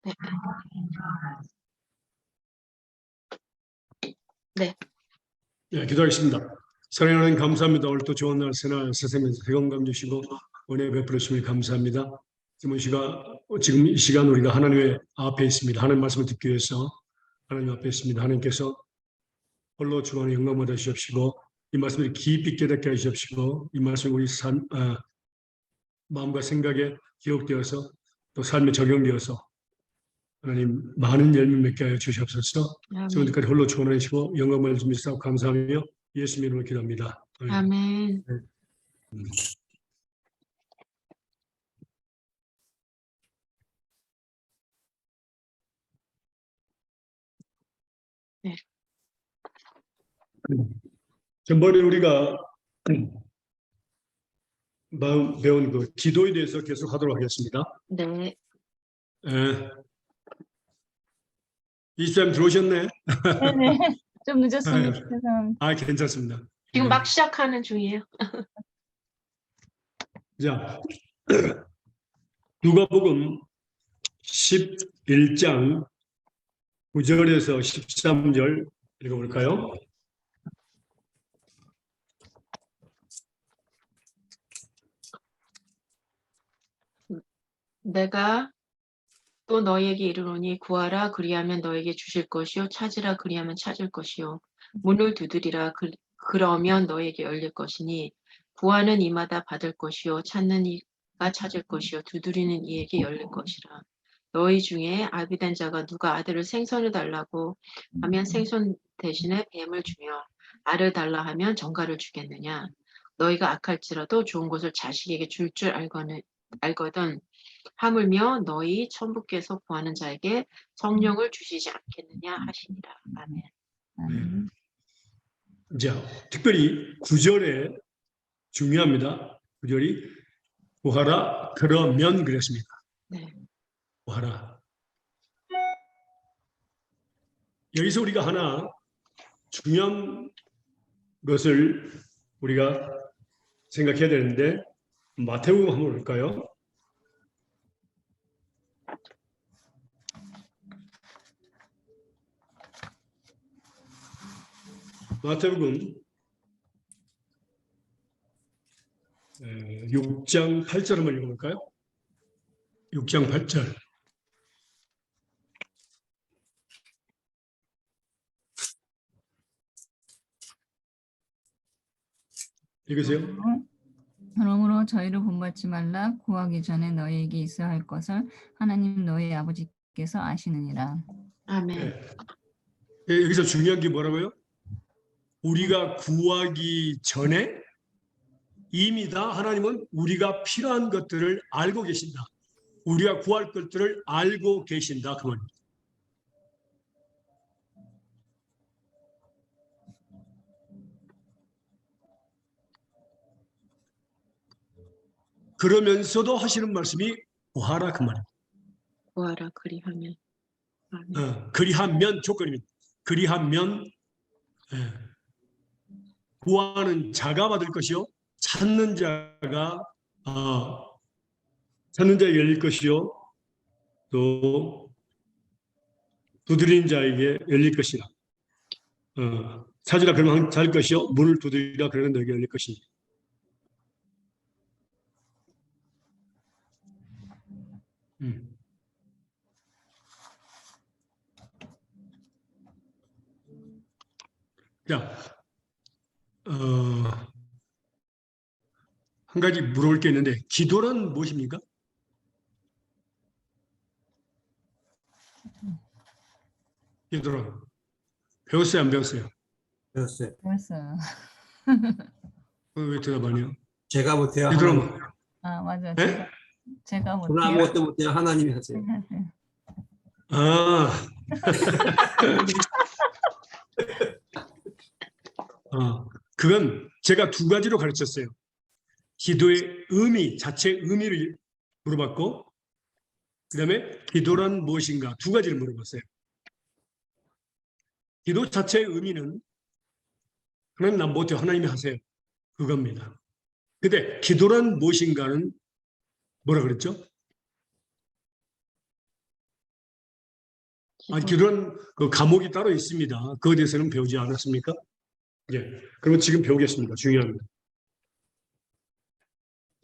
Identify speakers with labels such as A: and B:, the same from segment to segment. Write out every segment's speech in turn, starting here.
A: 네. 네.
B: 네, 기도하겠습니다. 사랑하는 하나님 감사합니다. 오늘 또 좋은 날 새날 세상에서 건강 주시고 은혜 베풀어 주시니 감사합니다. 지금 이 시간 우리가 하나님의 앞에 있습니다. 하나님 말씀을 듣기 위해서 하나님 앞에 있습니다. 하나님께서 홀로 주관의 영광 받아 주시옵시고 이 말씀을 깊이 깨닫게 하시옵시고 이 말씀이 우리 마음과 생각에 기억되어서 또 삶에 적용되어서 하나님 많은 열매 맺게 하여 주시옵소서. 지금까지 홀로 주관하시고 영광을 주시옵소서. 감사하며 예수님 이름으로 기도합니다.
A: 아멘. 네.
B: 전번에 우리가 배운 그 기도에 대해서 계속 하도록 하겠습니다.
A: 네.
B: 이쌤 들어오셨네?
C: 네네. 좀 늦었습니다. 죄송합니다.
B: 아, 괜찮습니다.
A: 지금 막 시작하는 중이에요.
B: 자, 누가복음 11장 9절에서 13절 읽어볼까요?
A: 내가 또 너희에게 이르노니 구하라 그리하면 너에게 주실 것이요 찾으라 그리하면 찾을 것이요 문을 두드리라 그러면 너에게 열릴 것이니 구하는 이마다 받을 것이요 찾는 이가 찾을 것이요 두드리는 이에게 열릴 것이라. 너희 중에 아비된 자가 누가 아들을 생선을 달라고 하면 생선 대신에 뱀을 주며 알을 달라 하면 정갈을 주겠느냐. 너희가 악할지라도 좋은 것을 자식에게 줄 알거든 하물며 너희 천부께서 구하는 자에게 성령을 주시지 않겠느냐 하시니라. 아멘.
B: 자, 특별히 9절에 중요합니다. 9절이 구하라 그러면 그랬습니다.
A: 네.
B: 구하라. 여기서 우리가 하나 중요한 것을 우리가 생각해야 되는데 마태복음 한번 볼까요? 마태복음 6장 8절 한번 읽어볼까요? 6장 8절. 읽으세요.
C: 그러므로 저희를 본받지 말라. 구하기 전에 너희에게 있어야 할 것을 하나님 너희 아버지께서 아시느니라.
A: 아멘.
B: 네. 여기서 중요한 게 뭐라고요? 우리가 구하기 전에 이미 다 하나님은 우리가 필요한 것들을 알고 계신다. 우리가 구할 것들을 알고 계신다. 그 말입니다. 그러면서도 하시는 말씀이 구하라 그 말입니다.
A: 구하라 그리하면. 아멘.
B: 그리하면 조건입니다. 그리하면 구하는 자가 받을 것이요 찾는 자가 열릴 것이요 또 두드리는 자에게 열릴 것이라. 찾으라 그러면 찾을 것이요 문을 두드리라 그러면 너에게 열릴 것이니. 자, 한 가지 물어볼 게 있는데 기도란 무엇입니까? 기도란 배웠어요, 안 배웠어요?
D: 배웠어요.
C: 배웠어요.
B: 왜 대답 안 해요?
D: 제가 못해요.
B: 기도란
D: 하나님.
B: 뭐?
C: 아, 맞아요.
B: 네?
C: 제가
D: 저는
C: 못해요.
D: 아무것도 못해요. 하나님이 하세요.
B: 그건 제가 두 가지로 가르쳤어요. 기도의 의미, 자체의 의미를 물어봤고, 그 다음에 기도란 무엇인가 두 가지를 물어봤어요. 기도 자체의 의미는 하나님 난 못해요. 하나님이 하세요. 그겁니다. 근데 기도란 무엇인가는 뭐라 그랬죠? 아니, 기도란 그 과목이 따로 있습니다. 그에 대해서는 배우지 않았습니까? 예. 그러면 지금 배우겠습니다. 중요합니다.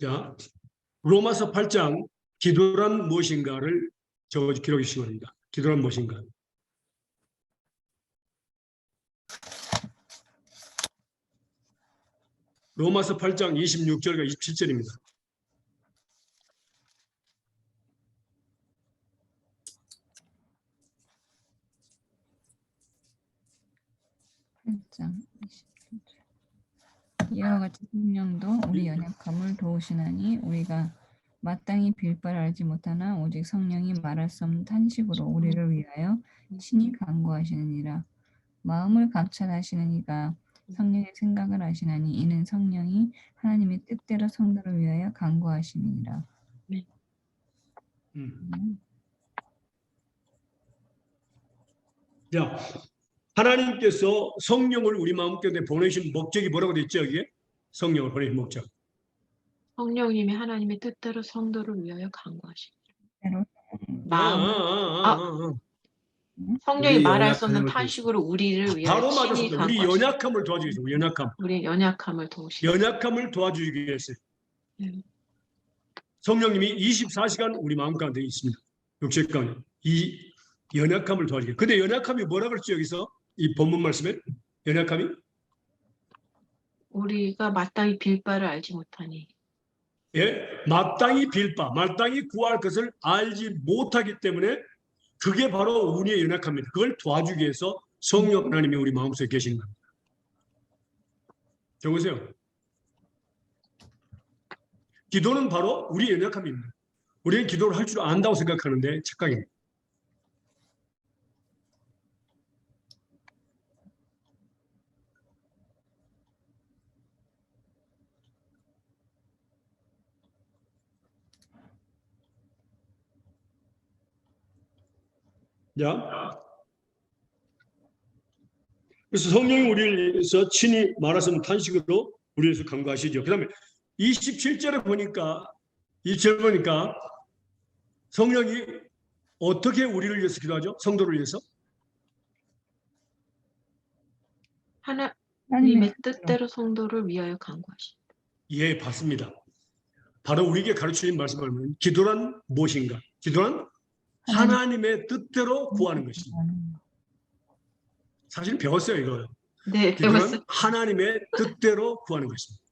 B: 자, 로마서 8장 기도란 무엇인가를 적어 기록해 주시기 바랍니다. 기도란 무엇인가? 로마서 8장 26절과 27절입니다.
C: 이와 같이 성령도 우리 연약함을 도우시나니 우리가 마땅히 빌 바를 알지 못하나 오직 성령이 말할 수 없는 탄식으로 우리를 위하여 친히 간구하시느니라. 마음을 감찰하시는 이가 성령의 생각을 아시나니 이는 성령이 하나님의 뜻대로 성도를 위하여 간구하심이니라.
B: 자, 하나님께서 성령을 우리 마음가운데 보내신 목적이 뭐라고 되어 있죠? 여기에? 성령을 보내신 목적.
A: 성령님이 하나님의 뜻대로 성도를 위하여 간구하십니다.
C: 때로
A: 마음을 성령이
D: 우리
A: 말할 수 없는
D: 연약함을
A: 탄식으로 우리를 위하여
B: 바로
A: 친히
B: 맞았습니다. 우리
A: 간구하십니다.
B: 연약함을 도와주기 위해서. 우리 연약함.
A: 우리 연약함을 도우시고
B: 연약함을 도와주기 위해서. 성령님이 24시간 우리 마음 가운데 있습니다. 육체 가운데. 이 연약함을 도와주기 위해서. 근데 연약함이 뭐라 그랬죠? 여기서 이 본문 말씀에 연약함이
A: 우리가 마땅히 빌 바를 알지 못하니
B: 예, 마땅히 빌 바, 마땅히 구할 것을 알지 못하기 때문에 그게 바로 우리의 연약함입니다. 그걸 도와주기 위해서 성령 하나님이 우리 마음속에 계시는 겁니다. 적으세요. 기도는 바로 우리의 연약함입니다. 우리는 기도를 할 줄 안다고 생각하는데 착각입니다. 자, 그래서 성령이 우리를 위해서 친히 말하시는 탄식으로 우리를 위해서 간구하시죠. 그 다음에 27절에 보니까, 27절 보니까 성령이 어떻게 우리를 위해서 기도하죠? 성도를 위해서?
A: 하나님의 뜻대로 성도를 위하여 간구하십니다.
B: 예, 봤습니다. 바로 우리에게 가르치는 말씀을 하면 기도란 무엇인가? 기도란 하나님의 뜻대로 구하는 것입니다. 사실 배웠어요, 이거.
A: 네,
B: 기도란
A: 배웠습니다.
B: 하나님의 뜻대로 구하는 것입니다.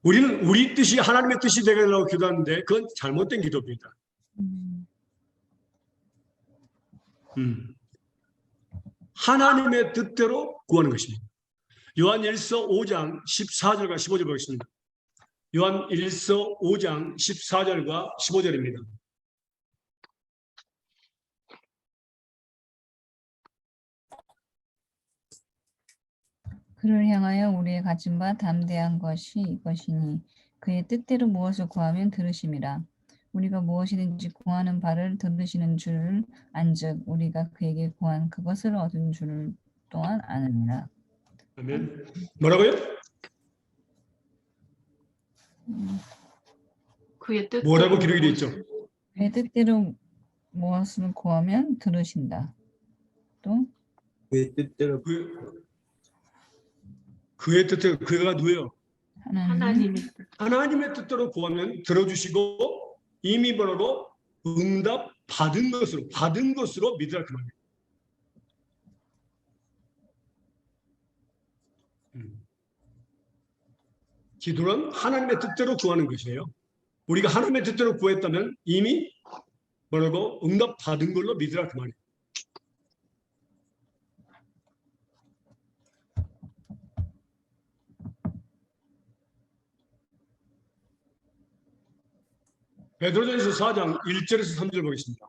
B: 우리는 우리 뜻이 하나님의 뜻이 되려고 기도하는데 그건 잘못된 기도입니다. 하나님의 뜻대로 구하는 것입니다. 요한 1서 5장 14절과 15절 보겠습니다. 요한 1서 5장 14절과 15절입니다.
C: 그를 향하여 우리의 가진 바 담대한 것이 이것이니 그의 뜻대로 무엇을 구하면 들으심이라. 우리가 무엇이든지 구하는 바를 들으시는 줄을 안즉 우리가 그에게 구한 그것을 얻은 줄을 또한 아느니라.
B: 아멘. 뭐라고요?
A: 그의 뜻대로
B: 뭐라고 기록이 되어 있죠?
C: 그의 뜻대로 무엇을 구하면 들으신다. 또
D: 그의 뜻대로
B: 그의 뜻대로 그가 누구예요?
A: 하나님의 뜻.
B: 하나님의 뜻대로 구하면 들어주시고 이미 바로 응답 받은 것으로 믿으라 그 말이에요. 기도는 하나님의 뜻대로 구하는 것이에요. 우리가 하나님의 뜻대로 구했다면 이미 뭐라고 응답 받은 걸로 믿으라 그 말이에요. 베드로전서 4장 1절에서 3절 보겠습니다.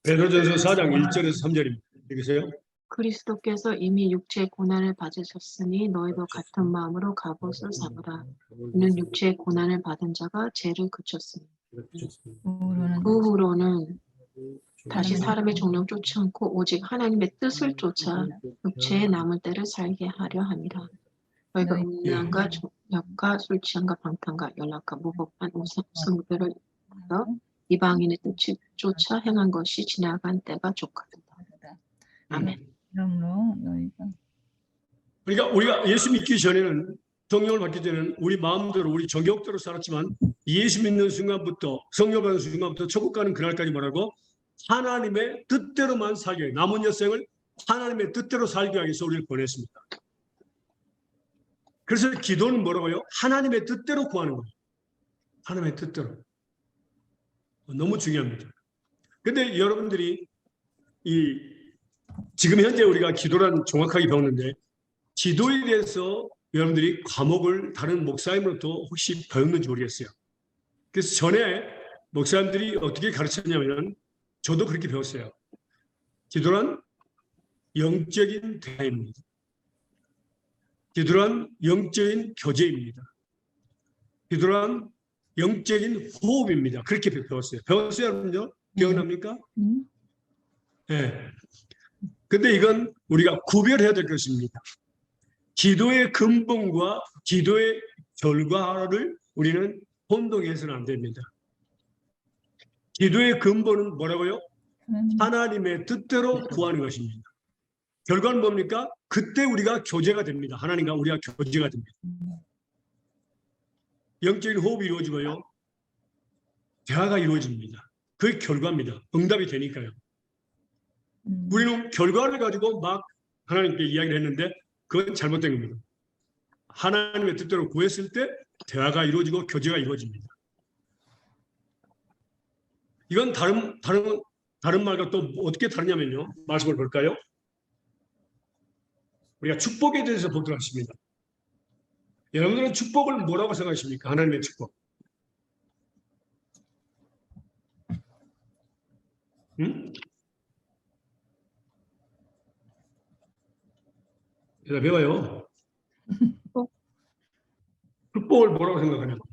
B: 베드로전서 4장 1절에서 3절입니다. 읽으세요.
A: 그리스도께서 이미 육체의 고난을 받으셨으니 너희도 같은 마음으로 갑옷을 삼으라. 이는 육체의 고난을 받은 자가 죄를 그쳤으니 그 후로는 다시 사람의 종령 쫓지 않고 오직 하나님의 뜻을 쫓아 육체의 남은 때를 살게 하려 함이라. 너희가
C: 너희-
A: 음란과 욕과 술 취함과 방탕과 연락과 무법한 우상숭배를 하여 이방인의 뜻을 쫓아 행한 것이 지나간 때가 족하도다. 아멘.
C: 그러므로 너희가
B: 그러니까 우리가 예수 믿기 전에는 성령을 받기 전에는 우리 마음대로 우리 정욕대로 살았지만 예수 믿는 순간부터 성령 받는 순간부터 천국 가는 그날까지 뭐라고? 하나님의 뜻대로만 살게 해요. 남은 여생을 하나님의 뜻대로 살게 하기 위해서 우리를 보냈습니다. 그래서 기도는 뭐라고요? 하나님의 뜻대로 구하는 거예요. 하나님의 뜻대로. 너무 중요합니다. 근데 여러분들이 지금 현재 우리가 기도란 정확하게 배웠는데 기도에 대해서 여러분들이 과목을 다른 목사님으로부터 혹시 배웠는지 모르겠어요. 그래서 전에 목사님들이 어떻게 가르쳤냐면 저도 그렇게 배웠어요. 기도란 영적인 대화입니다. 기도란 영적인 교제입니다. 기도란 영적인 호흡입니다. 그렇게 배웠어요. 배웠어요, 여러분요? 기억납니까? 네. 근데 이건 우리가 구별해야 될 것입니다. 기도의 근본과 기도의 결과를 우리는 혼동해서는 안 됩니다. 기도의 근본은 뭐라고요? 하나님의 뜻대로 구하는 것입니다. 결과는 뭡니까? 그때 우리가 교제가 됩니다. 하나님과 우리가 교제가 됩니다. 영적인 호흡이 이루어지고요. 대화가 이루어집니다. 그게 결과입니다. 응답이 되니까요. 우리는 결과를 가지고 막 하나님께 이야기를 했는데 그건 잘못된 겁니다. 하나님의 뜻대로 구했을 때 대화가 이루어지고 교제가 이루어집니다. 이건 다른 말과 또 어떻게 다르냐면요. 말씀을 볼까요? 우리가 축복에 대해서 보도록 하겠습니다. 여러분들은 축복을 뭐라고 생각하십니까? 하나님의 축복. 응? 대답해봐요. 축복을 뭐라고 생각하냐고.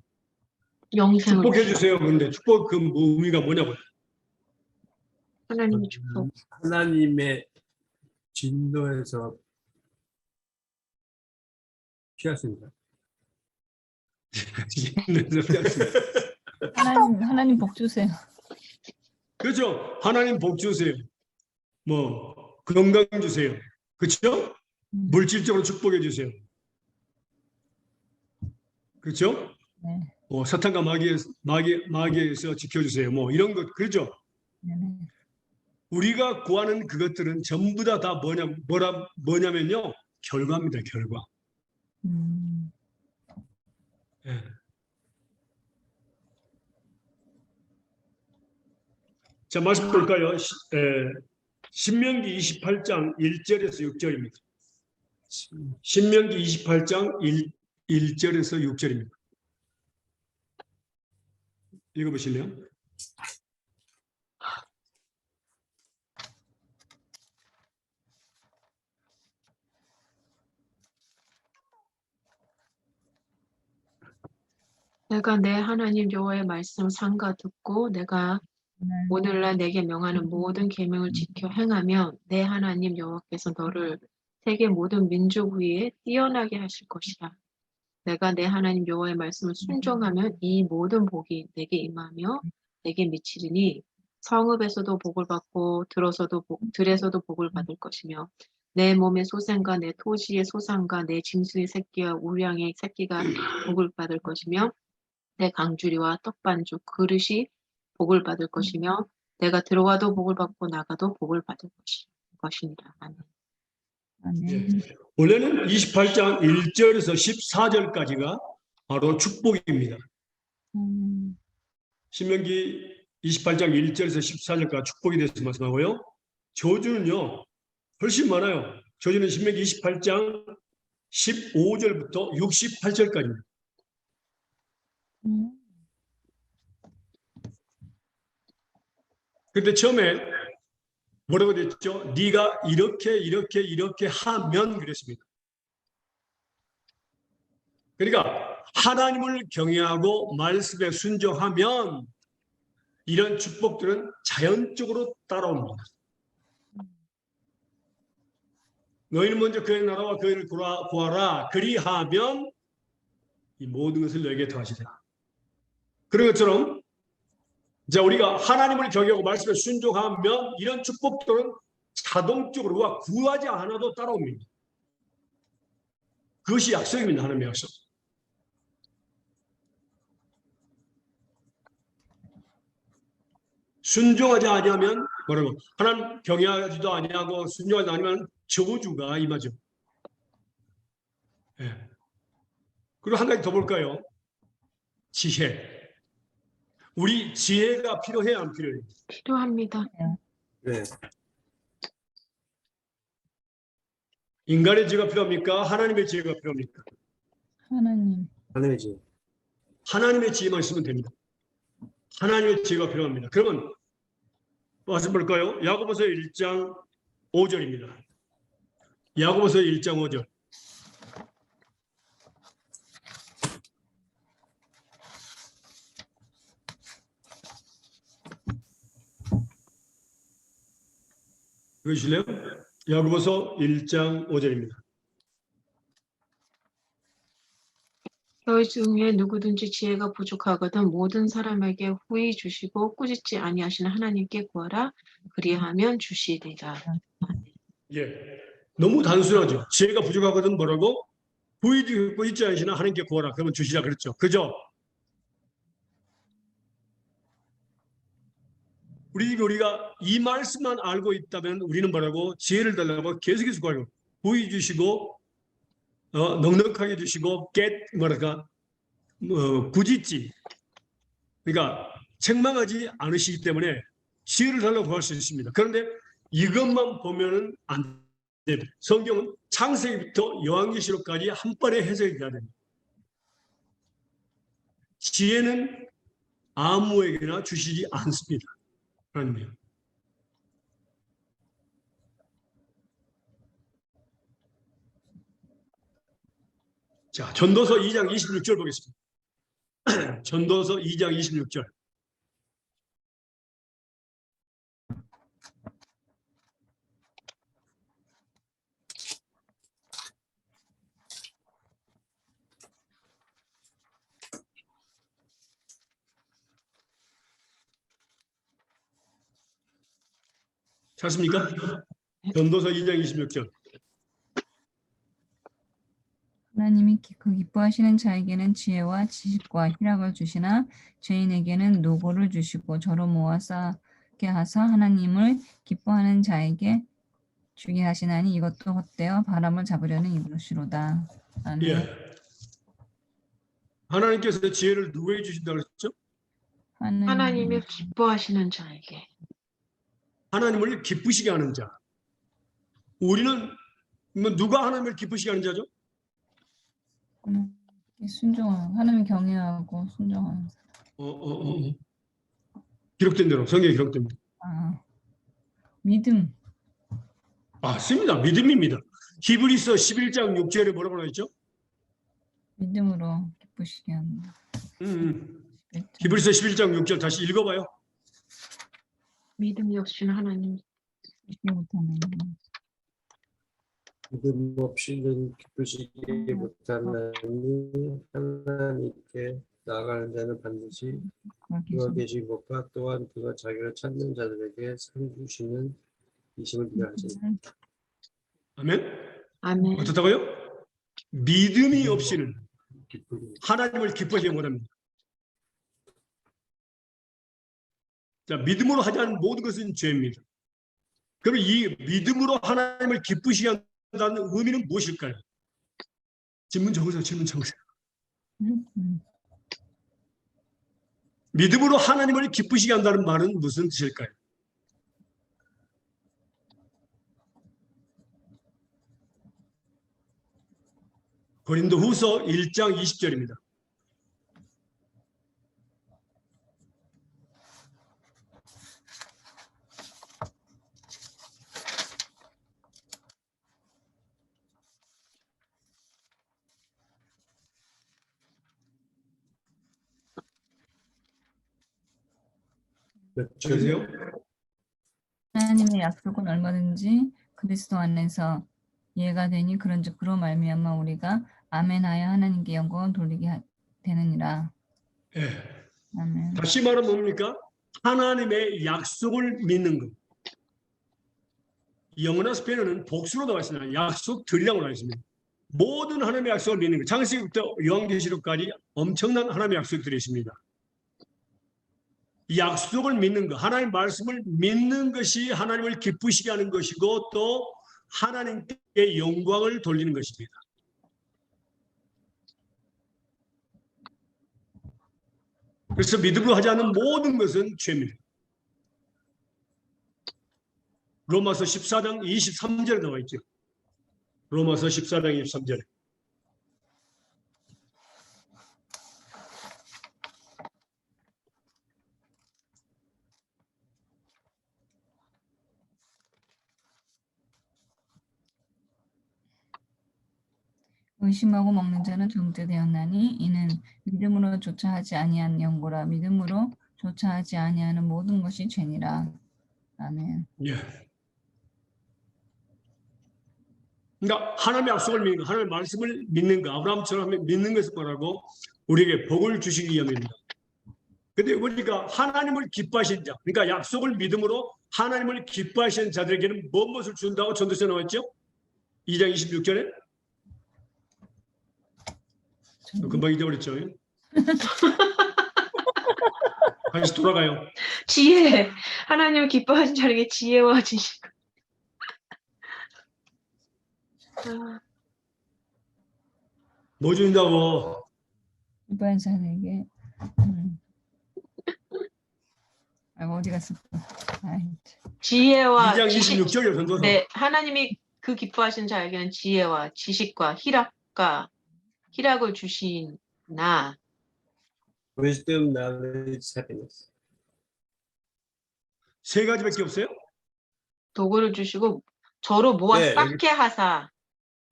A: 영생을
B: 축복해 주세요. 그런데 축복 그 의미가 뭐냐고요.
A: 하나님의 축복.
D: 하나님의 진노에서 피하십니다.
C: 하나님 복 주세요.
B: 그렇죠. 하나님 복 주세요. 뭐 건강 주세요. 그렇죠? 물질적으로 축복해 주세요. 그렇죠?
C: 네.
B: 사탄과 마귀에서 지켜주세요. 뭐 이런 것 그렇죠?
C: 네.
B: 우리가 구하는 그것들은 전부 다 뭐냐면요 결과입니다. 결과. 예. 자 말씀 볼까요? 신명기 28장 1절에서 6절입니다. 신명기 28장 1절에서 6절입니다. 읽어보실래요?
A: 내가 내 하나님 여호와의 말씀 삼가 듣고 내가 오늘날 내게 명하는 모든 계명을 지켜 행하면 내 하나님 여호와께서 너를 세계 모든 민족 위에 뛰어나게 하실 것이다. 내가 내 하나님 여호와의 말씀을 순종하면 이 모든 복이 내게 임하며 내게 미치리니 성읍에서도 복을 받고 들에서도 복을 받을 것이며 내 몸의 소생과 내 토지의 소산과 내 짐승의 새끼와 우량의 새끼가 복을 받을 것이며 내 강주리와 떡반죽 그릇이 복을 받을 것이며 내가 들어와도 복을 받고 나가도 복을 받을 것이니라. 아멘.
C: 아멘.
B: 원래는 28장 1절에서 14절까지가 바로 축복입니다. 신명기 28장 1절에서 14절까지 축복에 대해서 말씀하고요. 저주는요. 훨씬 많아요. 저주는 신명기 28장 15절부터 68절까지입니다. 근데 처음에 뭐라고 됐죠? 네가 이렇게 하면 그랬습니다. 그러니까 하나님을 경외하고 말씀에 순종하면 이런 축복들은 자연적으로 따라옵니다. 너희는 먼저 그의 나라와 그의 구하라. 그리하면 이 모든 것을 너에게 더하시리라. 그런 것처럼 이제 우리가 하나님을 경외하고 말씀에 순종하면 이런 축복들은 자동적으로 우리가 구하지 않아도 따라옵니다. 그것이 약속입니다. 하나님의 약속. 순종하지 아니하면 뭐라고? 하나님 경외하지도 아니하고 순종하지 아니하면 저주가 임하죠. 예. 그리고 한 가지 더 볼까요? 지혜. 우리 지혜가 필요해야 안 필요해요?
A: 필요합니다.
D: 네.
B: 인간의 지혜가 필요합니까? 하나님의 지혜가 필요합니까?
C: 하나님.
D: 하늘이지.
B: 하나님의 지혜만 있으면 됩니다. 하나님의 지혜가 필요합니다. 그러면 말씀 볼까요? 야고보서 1장 5절입니다. 야고보서 1장 5절. 읽으실래요? 야고보서 1장 5절입니다.
A: 너희 중에 누구든지 지혜가 부족하거든 모든 사람에게 후히 주시고 꾸짖지 아니하시는 하나님께 구하라. 그리하면 주시리라.
B: 예. 너무 단순하죠. 지혜가 부족하거든 뭐라고? 부의도 있지 않으시나 하나님께 구하라. 그러면 주시라 그랬죠. 그죠? 우리가 이 말씀만 알고 있다면 우리는 뭐라고? 지혜를 달라고 계속해서 구하고 부의 주시고 넉넉하게 주시고 뭐랄까 굳이지. 그러니까 책망하지 않으시기 때문에 지혜를 달라고 구할 수 있습니다. 그런데 이것만 보면은 안 됩니다. 성경은 창세기부터 요한계시록까지 한 번에 해석이 돼야 됩니다. 지혜는 아무에게나 주시지 않습니다. 하나님이요. 자, 전도서 2장 26절 보겠습니다. 전도서 2장 26절. 찾습니까? 전도서 2장 26절.
C: 하나님이 그 기뻐하시는 자에게는 지혜와 지식과 희락을 주시나 죄인에게는 노고를 주시고 저로 모아 쌓게 하사 하나님을 기뻐하는 자에게 주게 하시나니 이것도 헛되어 바람을 잡으려는 이것이로다. 아멘.
B: 예. 하나님께서 지혜를 누구에게 주신다고 했죠?
A: 하나님이 기뻐하시는 자에게.
B: 하나님을 기쁘시게 하는 자. 우리는 뭐 누가 하나님을 기쁘시게 하는 자죠?
C: 순종하고 하나님 경외하고 순종하는 사람.
B: 기록된 대로 성경에 기록됩니다.
C: 믿음.
B: 맞습니다. 믿음입니다. 히브리서 11장 6절에 뭐라고 나있죠?
C: 믿음으로 기쁘시게 한다.
B: 히브리서 11장 6절 다시 읽어봐요.
A: 믿음 역시는 하나님.
C: 기쁘시게 못하는
D: 믿음 없이는 기쁘시게 못하나니 하나님께 나아가는 자는 반드시 그가 계신 것과 또한 그가 자기를 찾는 자들에게 상 주시는 이심을 비하시니.
B: 아멘.
A: 아멘.
B: 어떻다고요? 믿음이 없이는
D: 기쁘게.
B: 하나님을 기뻐하지 못합니다. 자, 믿음으로 하지 않은 모든 것은 죄입니다. 그럼 이 믿음으로 하나님을 기쁘시게 한다는 의미는 무엇일까요? 질문 적으세요. 질문 적으세요. 믿음으로 하나님을 기쁘시게 한다는 말은 무슨 뜻일까요? 고린도후서 1장 20절입니다.
D: 몇 절?
B: 그러세요?
C: 하나님의 약속은 얼마든지 그리스도 안에서 이해가 되니 그런즉 그로 말미암아 우리가 아멘하여 하나님께 영광을 돌리게 되느니라.
B: 예.
C: 아멘.
B: 다시 말하면 뭡니까? 하나님의 약속을 믿는 것. 영어나 스페인어는 복수로 나와 있습니다. 약속들이라고 나와 있습니다. 모든 하나님의 약속을 믿는 것. 창세기부터 요한계시록까지 엄청난 하나님의 약속들이 있습니다. 이 약속을 믿는 것, 하나님의 말씀을 믿는 것이 하나님을 기쁘시게 하는 것이고 또 하나님께 영광을 돌리는 것입니다. 그래서 믿음으로 하지 않는 모든 것은 죄입니다. 로마서 14장 23절에 나와 있죠. 로마서 14장 23절에.
C: 의심하고 먹는 자는 정죄되었나니 이는 믿음으로 조차 하지 아니한 영고라. 믿음으로 조차 하지 아니하는 모든 것이 죄니라. 아멘.
B: 예. 그러니까 하나님의 약속을 믿는 것, 하나님의 말씀을 믿는 것, 아브라함처럼 믿는 것을 뭐라고 우리에게 복을 주시기 위함입니다. 근데 우리가 하나님을 기뻐하시는 자, 그러니까 약속을 믿음으로 하나님을 기뻐하시는 자들에게는 무엇을 준다고 전도서에 나왔죠? 2장 26절에 금방 잊어버렸죠. 다시 돌아가요.
A: 지혜. 하나님을 기뻐하신 자에게 지혜와 지식. 아,
B: 뭐 준다고?
C: 이번 사람에게 어디 갔어? 아이,
A: 지혜와
B: 2장
A: 지식.
B: 26절이요. 전도서.
A: 네, 하나님이 그 기뻐하신 자에게는 지혜와 지식과 희락을 주시나.
D: Wisdom, knowledge, happiness.
B: 세 가지밖에 없어요?
A: 도구를 주시고 저로 모아
D: 네,
A: 쌓게 하사.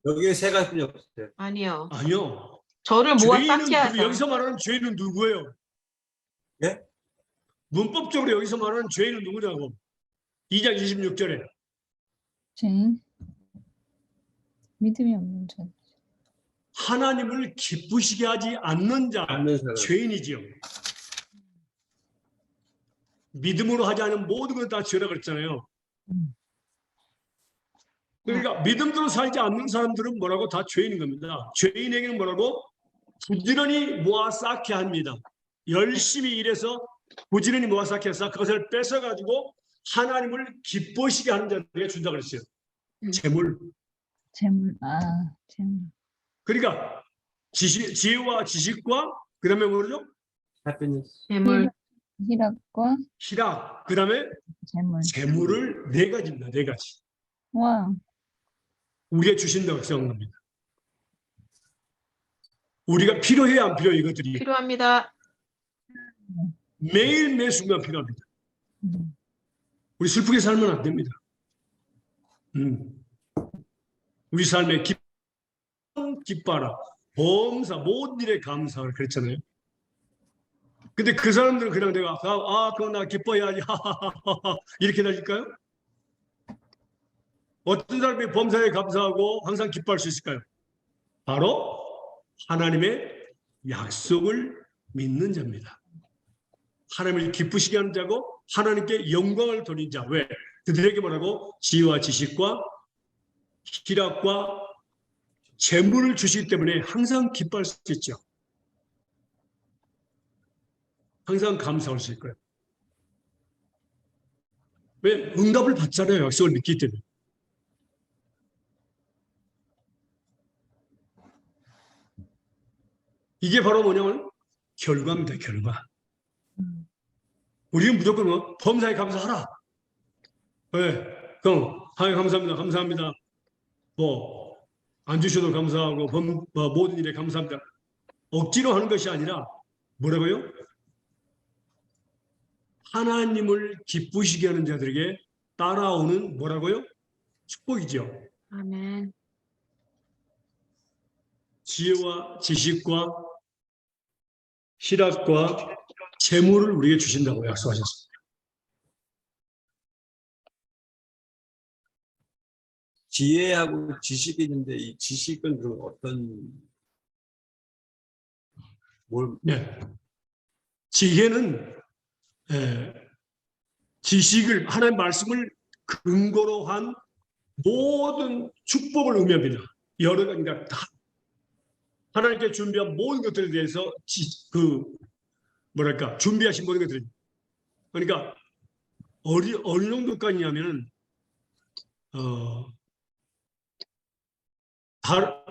D: 여기에 세 가지뿐이 없어요.
A: 아니요.
B: 아니요.
A: 저를 모아
B: 죄인은
A: 쌓게 하사.
B: 여기서 말하는 죄인은 누구예요?
D: 예?
B: 문법적으로 여기서 말하는 죄인은 누구냐고. 2장 26절에
C: 죄인 믿음이 없는 자.
B: 하나님을 기쁘시게 하지 않는 자,
D: 않는 사람.
B: 죄인이지요. 믿음으로 하지 않은 모든 건 다 죄라 그랬잖아요. 그러니까 믿음대로 살지 않는 사람들은 뭐라고? 다 죄인인 겁니다. 죄인에게는 뭐라고? 부지런히 모아 쌓게 합니다. 열심히 일해서 부지런히 모아 쌓게 해서 그것을 뺏어가지고 하나님을 기쁘시게 하는 자들에게 준다 그랬어요. 재물.
C: 재물. 재물.
B: 그러니까 지혜와 지식과 그 다음에 뭐죠?
D: happiness.
A: 재물.
C: 희락과
B: 희락, 그 다음에
C: 재물.
B: 재물을 네 가지입니다. 네 가지.
C: 와.
B: 우리가 주신다고 생각합니다. 우리가 필요해야 안 필요해 이것들이.
A: 필요합니다.
B: 매일 매 순간 필요합니다.
C: 음.
B: 우리 슬프게 살면 안 됩니다. 우리 삶에 기뻐하라. 범사 모든 일에 감사하라 그랬잖아요. 근데 그 사람들은 그냥 내가 그럼 나 기뻐해야지 하하하하 이렇게 달릴까요? 어떤 사람이 범사에 감사하고 항상 기뻐할 수 있을까요? 바로 하나님의 약속을 믿는 자입니다. 하나님을 기쁘시게 하는 자고 하나님께 영광을 돌린 자. 왜? 그들에게 뭐라고? 지혜와 지식과 희락과 재물을 주시기 때문에 항상 기뻐할 수 있죠. 항상 감사할 수 있고요. 왜? 응답을 받잖아요. 약속을 믿기 때문에. 이게 바로 뭐냐면 결과입니다. 결과. 우리는 무조건 뭐 범사에 감사하라. 왜? 그럼 하나님 감사합니다. 감사합니다. 뭐 안 주셔도 감사하고 모든 일에 감사합니다. 억지로 하는 것이 아니라 뭐라고요? 하나님을 기쁘시게 하는 자들에게 따라오는 뭐라고요? 축복이죠.
A: 아멘.
B: 지혜와 지식과 희락과 재물을 우리에게 주신다고 약속하셨습니다.
D: 지혜하고 지식이 있는데 이 지식은 그럼 어떤 뭘
B: 네. 지혜는 지식을 하나님의 말씀을 근거로 한 모든 축복을 의미합니다. 여러 가지가 다 하나님께 준비한 모든 것들에 대해서 준비하신 모든 것들. 그러니까 어느 정도까지냐면은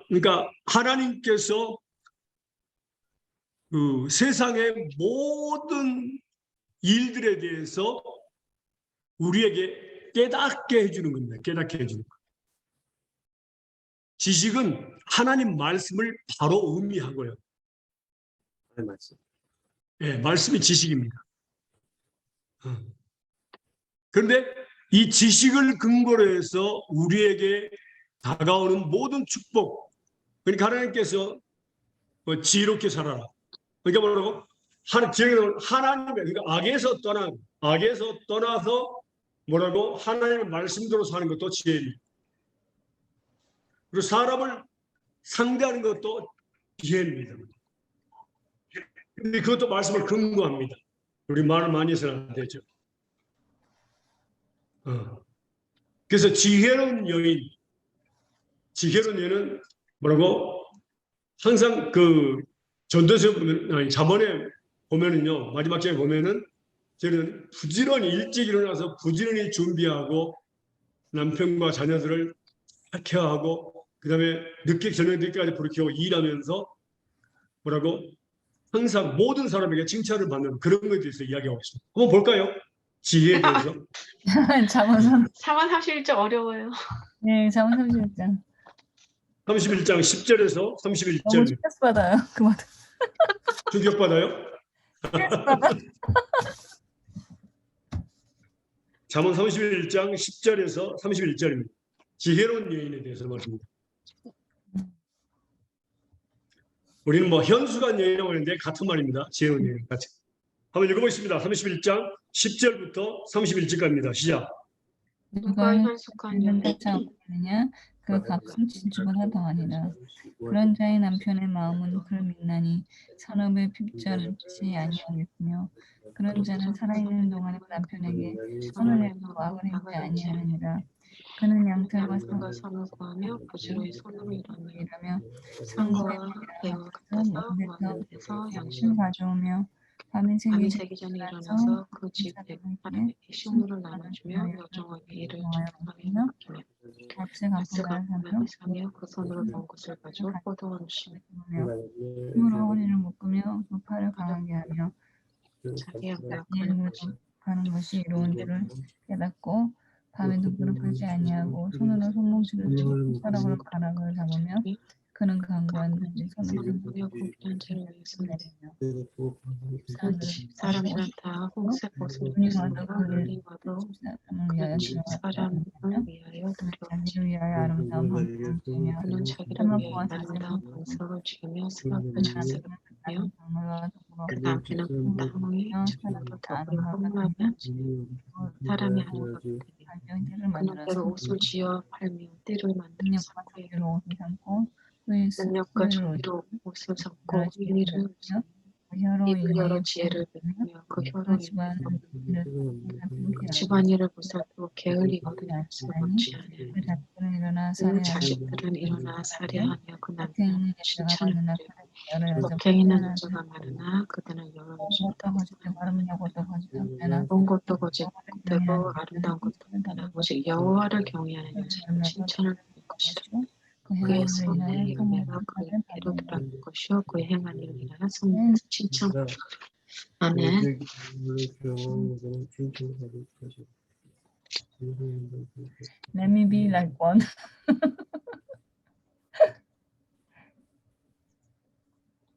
B: 그러니까 하나님께서 그 세상의 모든 일들에 대해서 우리에게 깨닫게 해주는 겁니다. 깨닫게 해주는 것. 지식은 하나님 말씀을 바로 의미하고요.
D: 말씀?
B: 예, 말씀이 지식입니다. 그런데 이 지식을 근거로 해서 우리에게 다가오는 모든 축복, 그러니까 하나님께서 지혜롭게 살아라. 그러니까 뭐라고? 하나님의, 그러니까 악에서 떠나서 뭐라고? 하나님의 말씀대로 사는 것도 지혜입니다. 그리고 사람을 상대하는 것도 지혜입니다. 근데 그것도 말씀을 근거합니다. 우리 말을 많이 해서는 안 되죠. 그래서 지혜로운 여인은 뭐라고? 항상 그 전도서 보면, 자본에 보면은요, 마지막 장에 보면은 저는 부지런히 일찍 일어나서 부지런히 준비하고 남편과 자녀들을 케어하고 그다음에 저녁 늦게까지 부르키고 일하면서 뭐라고? 항상 모든 사람에게 칭찬을 받는 그런 것에 대해서 이야기하고 있습니다. 한번 볼까요? 지혜에 대해서.
C: 잠언
A: 41절 어려워요.
C: 네, 잠언 31장.
B: 31장 10절에서
C: 너무
B: 31절.
C: 스트레스 받아요. 그만.
B: 충격받아요?
C: 스트레스 받아.
B: 잠언 31장 10절에서 31절입니다. 지혜로운 여인에 대해서 말씀입니다. 우리는 뭐 현수간 여인이라고 하는데 같은 말입니다. 지혜로운 여인 같이. 한번 읽어보겠습니다. 31장 10절부터 31절까지입니다. 시작.
A: 누가 현숙한 여인?
C: 쫓아오느냐 그 값은 진주보다 더하니라. 그런 자의 남편의 마음은 그를 믿나니 산업의 핍절치 아니하겠으며 그런 자는 살아있는 동안에 남편에게 선을 내고 악을 행치 아니하느니라. 그는 양털과
A: 선을 구하며 부지런히 손으로 일하며
C: 이라며
A: 상거와 배와 같아서 먼 데서 양식을
C: 가져오며 밤이
A: 밤이
C: 새기
A: 새기 전에 일어나서 그 집에 사람에게 식물을 나눠주며 여종에게 이를 주하며 맡기며 밭을 가꾸며 사며 그 손으로 본 것을 가지고 포도원을 심으며
C: 힘으로 허리를 묶으며 그 팔을 강하게 하며
A: 자기의
C: 이름으로 가는 것이 이로운 줄을 깨닫고 밤에도 그릇하지 아니하고 손으로 손뭉치를 치고 손가락으로 가락을 잡으며 그는 강구한 자의 손을
A: 하며 공평한 죄를 위해서 내리며
C: 사람들은
A: 사람들은 다 홍색 옷을 입었으며 흘림으로 사람을 위하여
C: 자기를 위하여 아름다운 방송을 지으며
A: 그는 자기를 위하여 아름다운 방석을 지으며 스가프 자색을 하며 그 남편은 땅의 천으로 덕을 험하게 하지 사람이 하는 것을 그는 때로 옷을 지어 팔며 띠를 만들어서 능력과 정의로 옷을 섞고 위를 입을 열어 지혜를 베푸며 그 혀로 집안일을 보살피고 게을리거든 것을 놓지 아니하며 그 자식들은 일어나 살해하며 그 남편은 칭찬을 받으며 역행이는 여자가 많으나 그들은 여러 것이다. 온 것도 거짓되고 아름다운 것도 없다. 오직 여호와를 경외하는 여자는 칭찬을 받을 것이다. 그의 손에 열매가 그의 배로 돌아갈 것이요 그의 행한 일을 인하여 성령에서 칭찬받을 것이다. 아멘.
C: Let me be like one.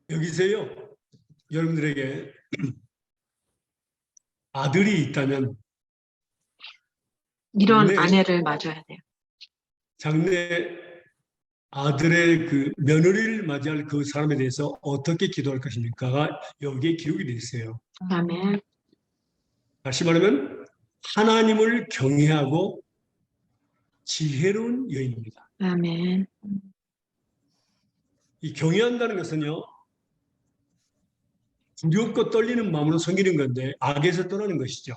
B: 여기서요, 여러분들에게 아들이 있다면
A: 이런
B: 네.
A: 아내를 맞아야 돼요.
B: 장래 아들의 그 며느리를 맞이할 그 사람에 대해서 어떻게 기도할 것입니까가 여기에 기록이 되어 있어요.
A: 아멘.
B: 다시 말하면 하나님을 경외하고 지혜로운 여인입니다.
A: 아멘.
B: 이 경외한다는 것은요, 두렵고 떨리는 마음으로 섬기는 건데 악에서 떠나는 것이죠.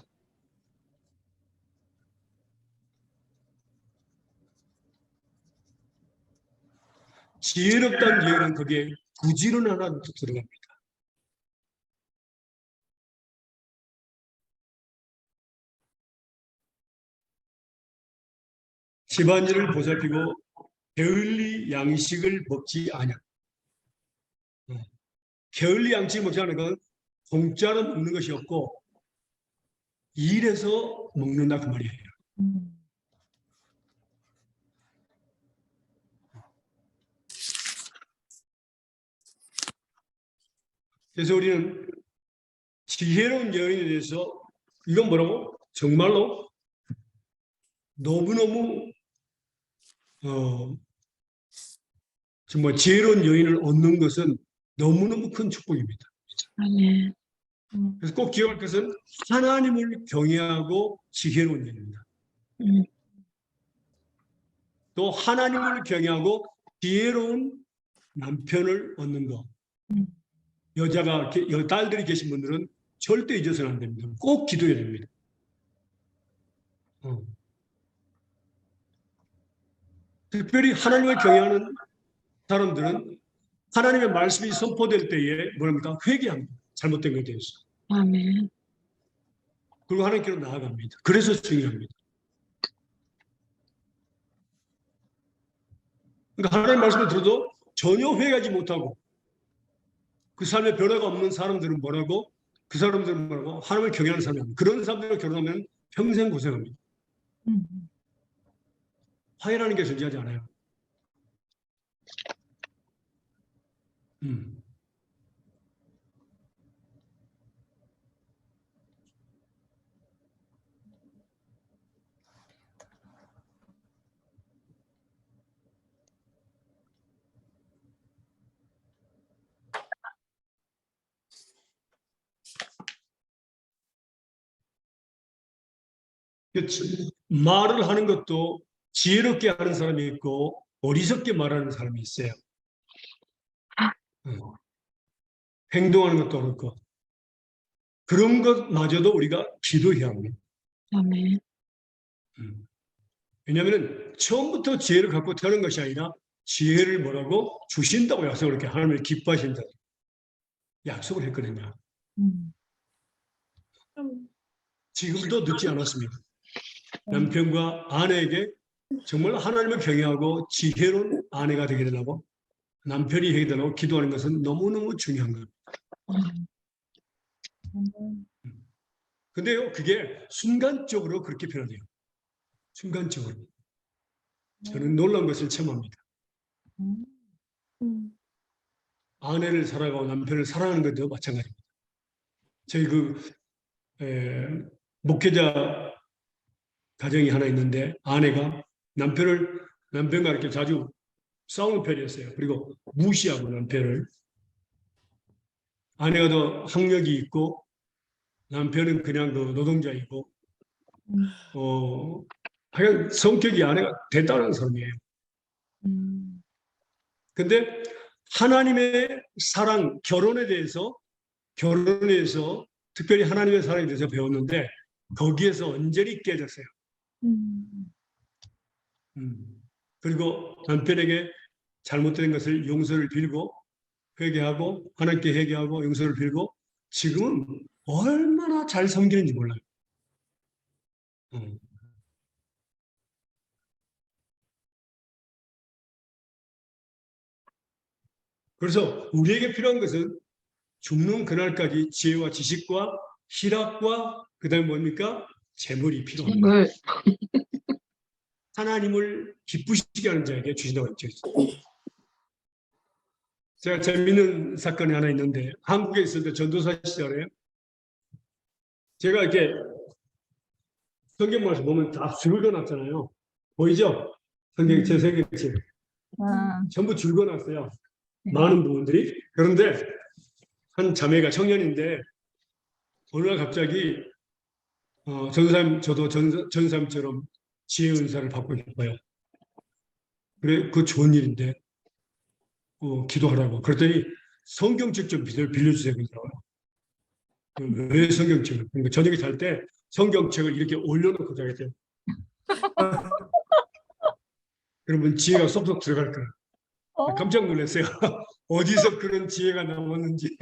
B: 지혜롭다는 여인은 거기에 부지런 하나 들어갑니다. 집안일을 보살피고 게을리 양식을 먹지 않아. 게을리 양식을 먹지 않은 건 공짜로 먹는 것이 없고 일해서 먹는다 그 말이에요. 그래서 우리는 지혜로운 여인에 대해서 이건 뭐라고? 정말로 너무너무 정말 지혜로운 여인을 얻는 것은 너무너무 큰 축복입니다.
A: 아멘.
B: 그래서 꼭 기억할 것은 하나님을 경외하고 지혜로운 여인입니다. 또 하나님을 경외하고 지혜로운 남편을 얻는 것. 딸들이 계신 분들은 절대 잊어서는 안 됩니다. 꼭 기도해야 됩니다. 특별히 하나님을 경외하는 사람들은 하나님의 말씀이 선포될 때에 뭐랍니까? 회개합니다. 잘못된 것에 대해서.
A: 아멘.
B: 그리고 하나님께로 나아갑니다. 그래서 중요합니다. 그러니까 하나님의 말씀을 들어도 전혀 회개하지 못하고 그 삶에 변화가 없는 사람들은 뭐라고? 그 사람들은 뭐라고? 하나님을 경외하는 사람입니다. 그런 사람들과 결혼하면 평생 고생합니다. 화해라는 게 존재하지 않아요. 말을 하는 것도 지혜롭게 하는 사람이 있고 어리석게 말하는 사람이 있어요. 행동하는 것도 그렇고 그런 것마저도 우리가 기도해야 합니다.
A: 아멘.
B: 왜냐하면 처음부터 지혜를 갖고 태어난 것이 아니라 지혜를 뭐라고 주신다고 약속을 이렇게 하나님을 기뻐하신다 약속을 했거든요. 지금도 늦지 않았습니다. 남편과 아내에게 정말 하나님을 경외하고 지혜로운 아내가 되게 되라고 남편이 되게 되라고 기도하는 것은 너무너무 중요한 겁니다. 근데요, 그게 순간적으로 그렇게 변화돼요. 순간적으로. 저는 놀라운 것을 체험합니다. 아내를 사랑하고 남편을 사랑하는 것도 마찬가지입니다. 저희 목회자 가정이 하나 있는데 아내가 남편과 이렇게 자주 싸우는 편이었어요. 그리고 무시하고 남편을. 아내가 더 학력이 있고 남편은 그냥 노동자이고 하여간 성격이 아내가 대단한 사람이에요. 근데 하나님의 사랑, 결혼에 대해서 특별히 하나님의 사랑에 대해서 배웠는데 거기에서 언저리 깨졌어요. 그리고 남편에게 잘못된 것을 용서를 빌고 회개하고 하나님께 회개하고 용서를 빌고 지금은 얼마나 잘 섬기는지 몰라요. 그래서 우리에게 필요한 것은 죽는 그날까지 지혜와 지식과 희락과 그다음에 뭡니까? 재물이 필요합니다.
A: 재물.
B: 하나님을 기쁘시게 하는 자에게 주신다고 했죠. 제가 재미있는 사건이 하나 있는데 한국에 있을 때 전도사 시절에 제가 이렇게 성경 말씀 보면 다 줄거놨잖아요. 보이죠? 성경 제 성경책 전부 줄거놨어요. 많은 부분들이. 그런데 한 자매가 청년인데 어느 날 갑자기 전사님처럼 지혜의 은사를 받고 싶어요. 그래, 그 좋은 일인데 기도하라고. 그랬더니 성경책 좀 빌려주세요. 그러더라고요. 왜 성경책을? 그러니까 저녁에 잘 때 성경책을 이렇게 올려놓고 자겠대요. 그러면 지혜가 쏙쏙 들어갈 거예요. 깜짝 놀랐어요. 어디서 그런 지혜가 나왔는지.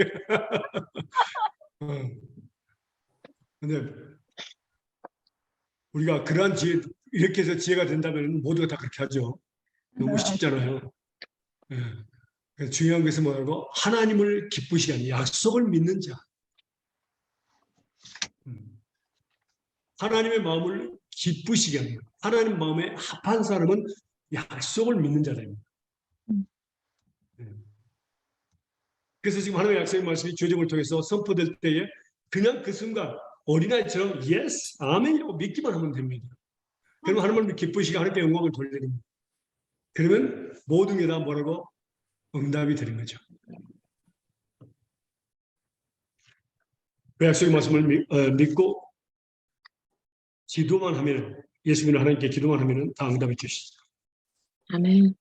B: 근데 우리가 그러한 지혜, 이렇게 해서 지혜가 된다면 모두가 다 그렇게 하죠. 너무 쉽잖아요. 예. 그래서 중요한 것은 뭐라고? 하나님을 기쁘시게 하는 약속을 믿는 자. 하나님의 마음을 기쁘시게 하는 것. 하나님 마음에 합한 사람은 약속을 믿는 자입니다. 그래서 지금 하나님의 약속의 말씀이 조정을 통해서 선포될 때에 그냥 그 순간 어린아이처럼 예스, 아멘이라고 믿기만 하면 됩니다. 그러면 하나님을 기쁘시게 하나님께 영광을 돌리는. 그러면 모든 게 다 뭐라고? 응답이 되는 거죠. 그 약속의 말씀을 믿고 기도만 하면, 예수 믿는 하나님께 기도만 하면 다 응답이 되시죠.
A: 아멘.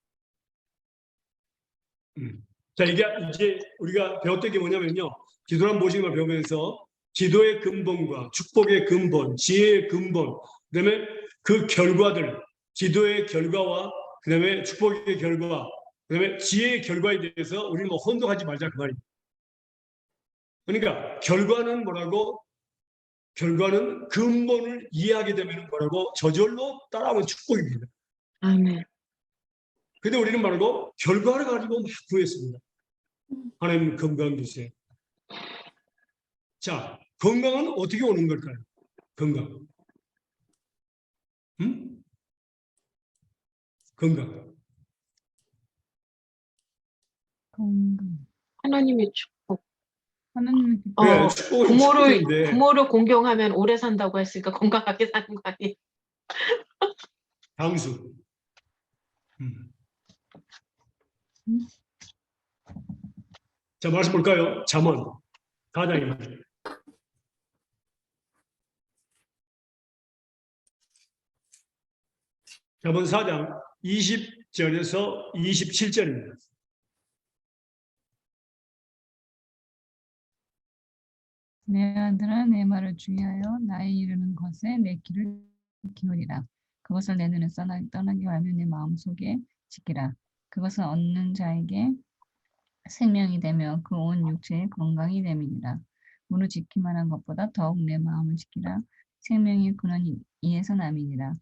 B: 자, 이게 이제 우리가 배웠던 게 뭐냐면요. 기도란 무엇인가 배우면서 기도의 근본과 축복의 근본, 지혜의 근본, 그다음에 그 결과들, 기도의 결과와 그다음에 축복의 결과, 그다음에 지혜의 결과에 대해서 우리는 뭐 혼동하지 말자 그 말입니다. 그러니까 결과는 뭐라고? 결과는 근본을 이해하게 되면 뭐라고? 저절로 따라오는 축복입니다.
A: 아멘.
B: 근데 우리는 말고 결과를 가지고 막 구했습니다. 하나님 건강 주세요. 자, 건강은 어떻게 오는 걸까요? 건강. 건강.
A: 하나님의 축복.
C: 하나님의
B: 네, 축복은 축복인데.
A: 부모를 공경하면 오래 산다고 했으니까 건강하게 사는 거 아니에요?
B: 장수. 자, 말씀 볼까요? 잠언 4장입니다. 잠언 4장 20절에서 27절입니다.
C: 내 아들아 내 말을 주의하여 나의 이르는 것에 내 귀를 기울이라. 그것을 내 눈에 떠나게 하며 내 마음속에 지키라. 그것은 얻는 자에게 생명이 되며 그 온 육체의 건강이 됨이니라. 무릇 지키만한 것보다 더욱 내 마음을 지키라. 생명의 근원 이에서 남이니라.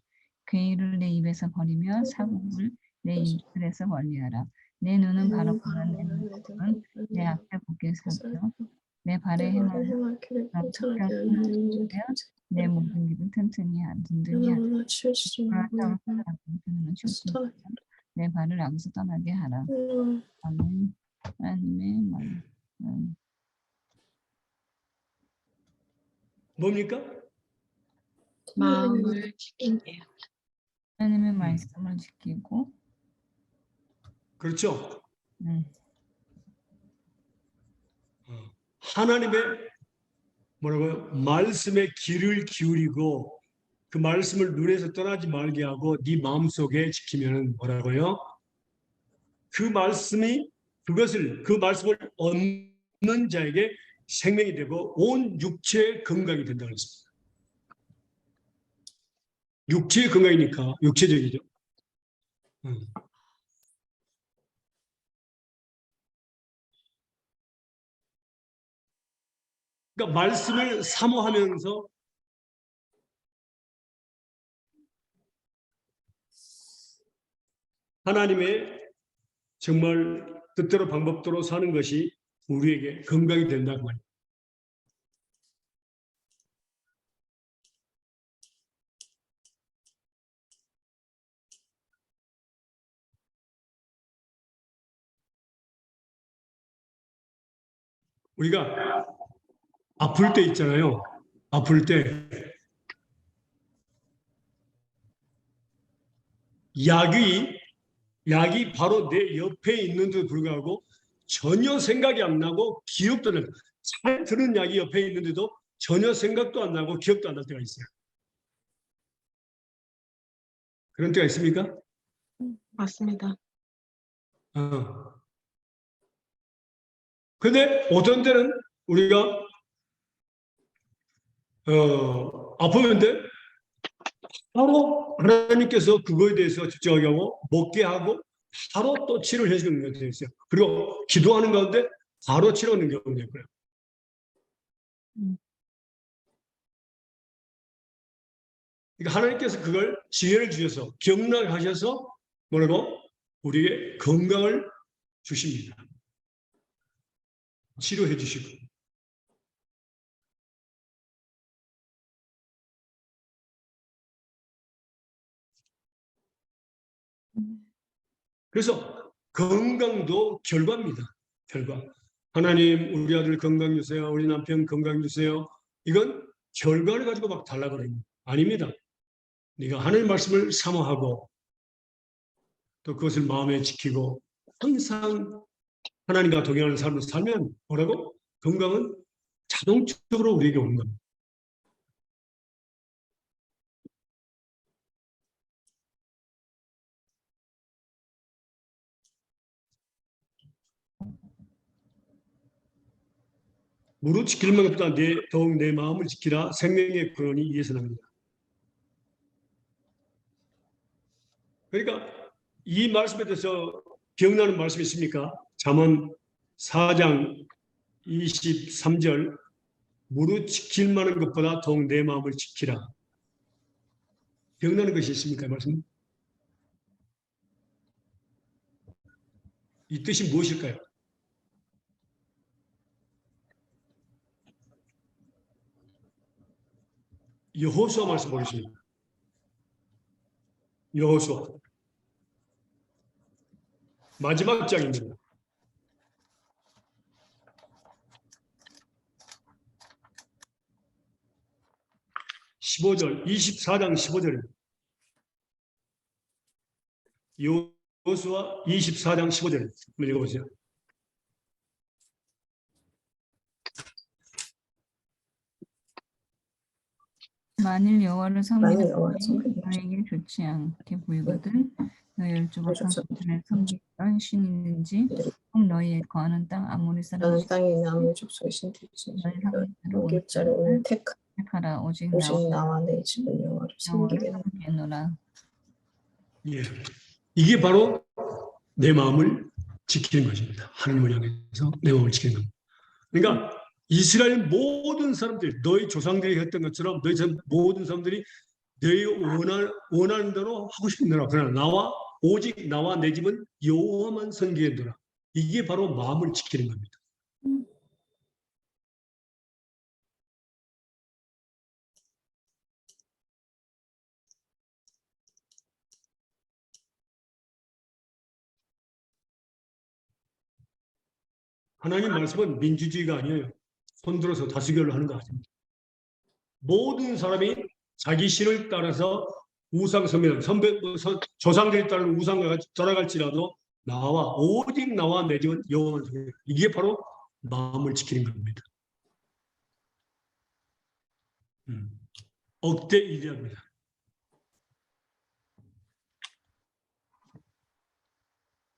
C: 괴의를 내 입에서 버리며 사고를 내 입술에서 멀리하라. 내 눈은 바로 보는 내 눈은 내 앞에 보게 살펴 내 발에 행하는 내 모든 길을 튼튼히 든든히 하라. 내 발을 악에서 떠나게 하라. 아멘. 하나님의 말.
B: 뭡니까?
A: 마음을 지키게.
C: 하나님의 말씀을 지키고.
B: 그렇죠. 하나님의 뭐라고요? 말씀에 귀를 기울이고 그 말씀을 눈에서 떠나지 말게 하고 네 마음속에 지키면 뭐라고요? 그 말씀을 얻는 자에게 생명이 되고 온 육체의 건강이 된다고 했습니다. 육체의 건강이니까 육체적이죠. 그러니까 말씀을 사모하면서 하나님의 정말 뜻대로 방법대로 사는 것이 우리에게 건강이 된다고 말입니다. 우리가 아플 때 있잖아요. 아플 때 약이 바로 내 옆에 있는데도 불구하고 전혀 생각이 안 나고 기억도 안 나고 잘 드는 약이 옆에 있는데도 전혀 생각도 안 나고 기억도 안 날 때가 있어요. 그런 때가 있습니까?
A: 맞습니다.
B: 근데 어떤 때는 우리가 아프면 돼 바로 하나님께서 그거에 대해서 집중하게 하고 먹게 하고 바로 또 치료를 해주는 경우가 있어요. 그리고 기도하는 가운데 바로 치료하는 경우가 있고요. 그러니까 하나님께서 그걸 지혜를 주셔서 경락하셔서 뭐라고 우리에게 건강을 주십니다. 치료해 주시고. 그래서 건강도 결과입니다. 결과. 하나님 우리 아들 건강 주세요. 우리 남편 건강 주세요. 이건 결과를 가지고 막 달라고 그러는 아닙니다. 네가 하나님 말씀을 사모하고 또 그것을 마음에 지키고 항상 하나님과 동행하는 삶을 살면 뭐라고? 건강은 자동적으로 우리에게 오는 겁니다. 무릇 지킬 만큼보다 더욱 내 마음을 지키라. 생명의 근원이 이에서 납니다. 그러니까 이 말씀에 대해서 기억나는 말씀이 있습니까? 잠언 4장 23절 무릇 지킬 만한 것보다 더욱 내 마음을 지키라. 기억나는 것이 있습니까? 말씀? 이 뜻이 무엇일까요? 여호수아 말씀 보겠습니다. 여호수아 마지막 장입니다. 15절, 24장 15절입니다. 여호수아 24장 15절 한번 읽어보세요.
C: 만일 여호와를 섬기는 것이 너에게 좋지 않게 보이거든 너희 열조가 그들을 섬기던 신이 있는지 혹 너희의 거하는 땅 아모리 사람
E: 나는 땅에 있는 아무리 족속의 신들이지
C: 너희 상대로
E: 공격자를 오늘
C: 택하라 오직
E: 오직 나와 내 집은 여호와를 섬기겠노라.
C: 섬기노라.
B: 예, 이게 바로 내 마음을 지키는 것입니다. 하나님을 향해서 내 마음을 지키는 겁니다. 그러니까 이스라엘 모든 사람들이 너희 조상들이 했던 것처럼 너희 모든 사람들이 너희 원하는 대로 하고 싶은 대로 그러나 오직 나와 내 집은 여호와만 섬기겠노라. 이게 바로 마음을 지키는 겁니다. 하나님 말씀은 민주주의가 아니에요. 손들어서 다수결을 하는 거 아닙니다. 모든 사람이 자기 신을 따라서 우상 섬기는 조상들이 따르는 우상과 돌아갈지라도 오직 나와 내 집은 여호와만 섬기는 이게 바로 마음을 지키는 겁니다. 억대 이대합니다.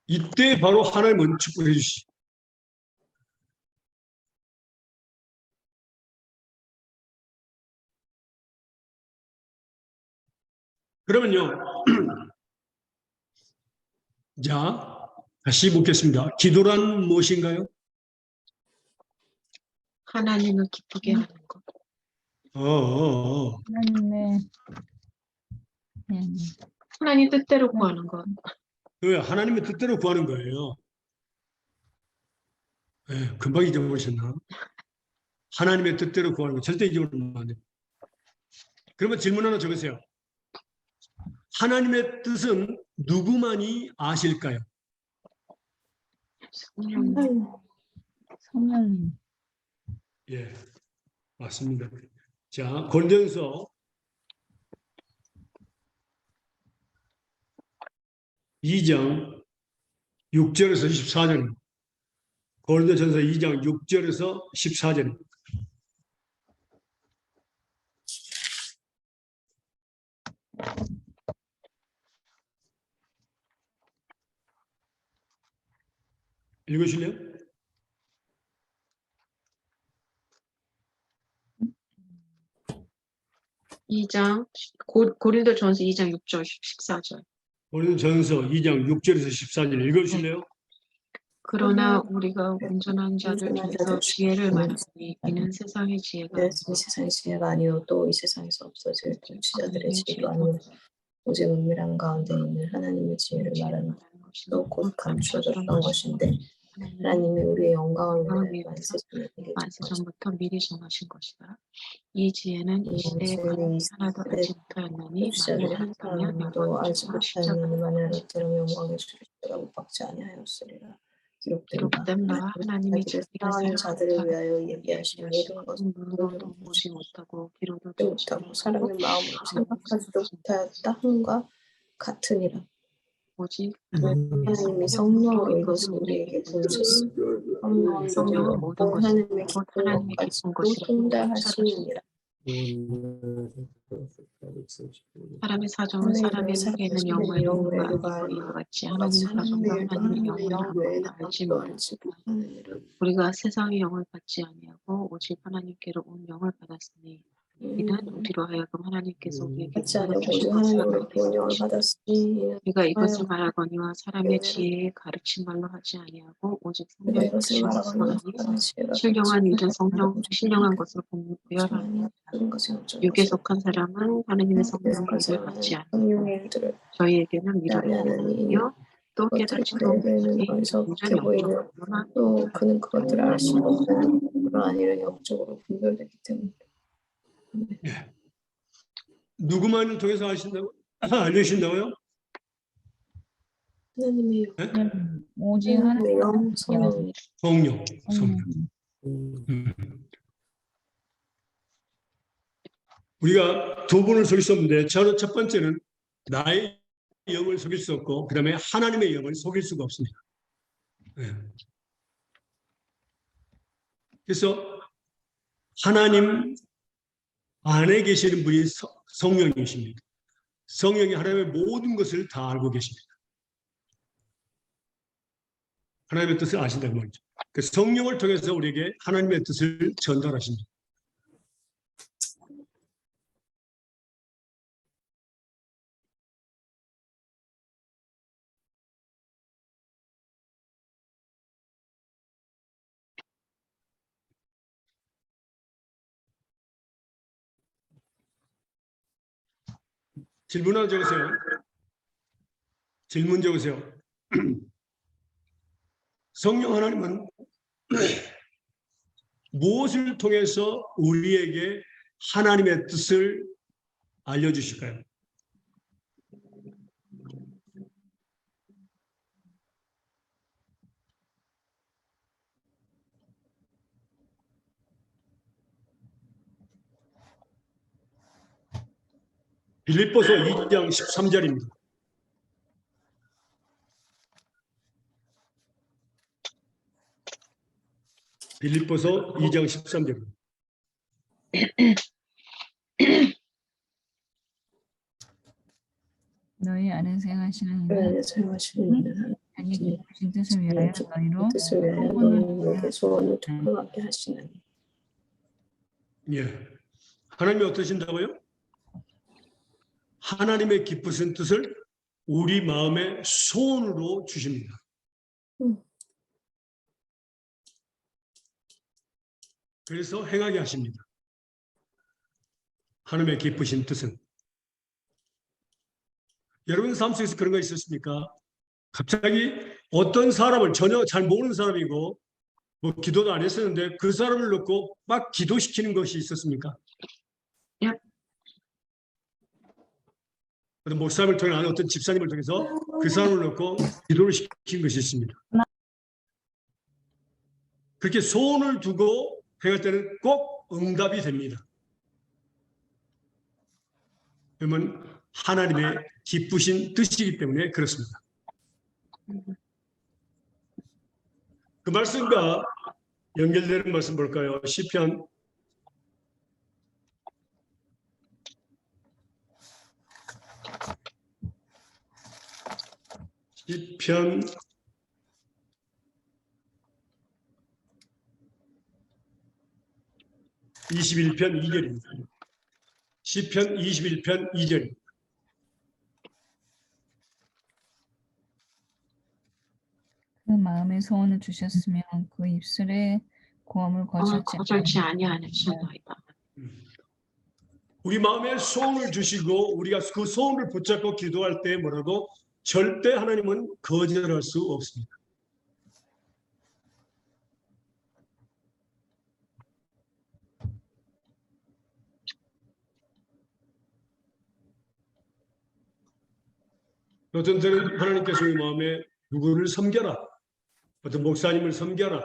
B: 이때 바로 하나님은 축복해 주시죠. 그러면요. 자, 다시 묻겠습니다. 기도란 무엇인가요?
A: 하나님을 기쁘게 하는 것.
C: 하나님의
A: 하나님 뜻대로 구하는 것.
B: 하나님의 뜻대로 구하는 거예요. 네, 금방 잊어버리셨나? 하나님의 뜻대로 구하는 거 절대 잊어버리면 안 돼요. 그러면 질문 하나 적으세요. 하나님의 뜻은 누구만이 아실까요?
C: 성령님.
B: 예, 맞습니다. 자, 고린도전서 2장 6절에서 14절입니다. 고린도전서 2장 6절에서 14절입니다. 읽으실래요?
A: 고린도전서 2장 6절 14절.
B: 고린도전서 2장 6절에서 14절 읽으실래요?
A: 그러나 우리가 온전한 자를
E: 온전한
A: 중에서
E: 자들
A: 지혜를
E: 중에서
A: 말하니 이는 세상의 지혜가
E: 이 세상의 지혜가 아니요 또 이 세상에서 없어질 통치자들의
A: 하나님의
E: 지혜도 아니요
A: 지혜도
E: 오직 은밀한 가운데 있는 하나님의 지혜를 말하는 또 곧 감춰졌던 것인데 하나님이 우리의 영광을 위하여
A: 만세전부터 미리 정하신 것이다. 이 지혜는 이 시대에
E: 지혜는 이
A: 하나도
E: 시대에
A: 알지 못하였나니 만일
E: 통치자들이 한
A: 알았다면
E: 사람도 알지
A: 영광의
E: 못하였느니 만일
A: 십자가를
E: 알았더라면 영광의 십자가 못 박지 아니하였으리라. 기록된
A: 바 하나님이
E: 자기를
A: 자기를
E: 사랑하는 자들을 위하여
A: 얘기하신
E: 얘기하신 모든 것을
A: 눈으로도 보지 못하고 귀로도
E: 듣지
A: 듣지
E: 못하고
A: 못하고
E: 사람의 마음으로 생각하지도 못하였다 함과 같으니라.
A: 오직
E: 하나님이 성령으로 이것을 우리에게 부으셨으니 성령은
A: 성령은 모든 것이
E: 하나님의
A: 곧
E: 기쁜
A: 하나님의 기쁜
E: 것까지도
A: 것이라고
E: 통달하시느니라.
A: 사람의 사정은 사람의 속에 있는 영의
E: 영의
A: 일과
E: 일과
A: 아니고 이와 같이
E: 같이
A: 하나님의 사정과
E: 하나님의 일도
A: 하나님의
E: 하나님의
A: 영은
E: 영 외에는
A: 아무것도 알지
E: 아무도 알지
A: 못하다.
E: 못하느니라.
A: 우리가 세상의 영을 받지 아니하고 오직 하나님께로 온 영을 받았으니 이는 우리로 하여금 하나님께서 우리에게
E: 받지 않고 오직
A: 주신
E: 하나님으로 본 영을
A: 것이라.
E: 받았으니 이는
A: 우리가 이것을
E: 하여
A: 말하거니와 사람의 지혜에 가르친 말로 하지 아니하고 오직
E: 우리가
A: 성령의
E: 이것을
A: 주신
E: 말하거니와
A: 것으로
E: 사람의 지혜가
A: 신령한 일은 신령한 것으로 구별하니
E: 모든 것을 어쩌는
A: 육에
E: 것을
A: 속한 사람은 하나님의 성령의
E: 속한
A: 일을 받지
E: 사람은
A: 않고
E: 성령의 일들을
A: 저희에게는 미루게
E: 아니하나니
A: 되며 또
E: 그것들이
A: 깨닫지도
E: 그에게는
A: 못하니
E: 어리석게
A: 완전히
E: 보이며
A: 없구나.
E: 또 그는 그것들을 알 수가 없나니 그러한 일은 영적으로 분별되기 때문에
B: 누구만을 통해서 아신다고? 알려주신다고요?
E: 하나님의
B: 네?
C: 오직
E: 하나님의 영
C: 하나님
E: 성령
B: 성령.
C: 성령.
B: 우리가 두 분을 속일 수 없는데 저는 첫 번째는 나의 영을 속일 수 없고 그 다음에 하나님의 영을 속일 수가 없습니다. 네. 그래서 하나님 안에 계시는 분이 성령이십니다. 성령이 하나님의 모든 것을 다 알고 계십니다. 하나님의 뜻을 아신다는 말이죠. 그 성령을 통해서 우리에게 하나님의 뜻을 전달하십니다. 질문 하나 적으세요. 질문 적으세요. 성령 하나님은 무엇을 통해서 우리에게 하나님의 뜻을 알려주실까요? 빌립보서 2장 13절입니다. 빌립보서 2장 13절입니다.
C: 너희 안에 생하시는
E: 그
C: 이는
E: 안에 사용하시는 이는
C: 자기 기쁘신 뜻을 위하여 너희로
E: 뜻을 위하여 너희에게 소원을 통하게 하시나니
B: 예. 하나님이 어떠신다고요? 하나님의 기쁘신 뜻을 우리 마음의 소원으로 주십니다. 그래서 행하게 하십니다. 하나님의 기쁘신 뜻은. 여러분 삶 속에서 그런 거 있었습니까? 갑자기 어떤 사람을 전혀 잘 모르는 사람이고 뭐 기도도 안 했었는데 그 사람을 놓고 막 기도시키는 것이 있었습니까?
A: 예.
B: 어떤 목사님을 통해 아니 어떤 집사님을 통해서 그 사람을 놓고 기도를 시킨 것이 있습니다. 그렇게 소원을 두고 행할 때는 꼭 응답이 됩니다. 그러면 하나님의 기쁘신 뜻이기 때문에 그렇습니다. 그 말씀과 연결되는 말씀 볼까요? 시편 100편 21편 2절입니다. 시편 21편 2절.
C: 그 마음의 소원을 주셨으며 그 입술의 고함을
A: 거절치 아니하셨나이다.
B: 우리 마음에 소원을 주시고 우리가 그 소원을 붙잡고 기도할 때 뭐라고? 절대 하나님은 거절할 수 없습니다. 어떤 때는 하나님께서 우리 마음에 누구를 섬겨라, 어떤 목사님을 섬겨라,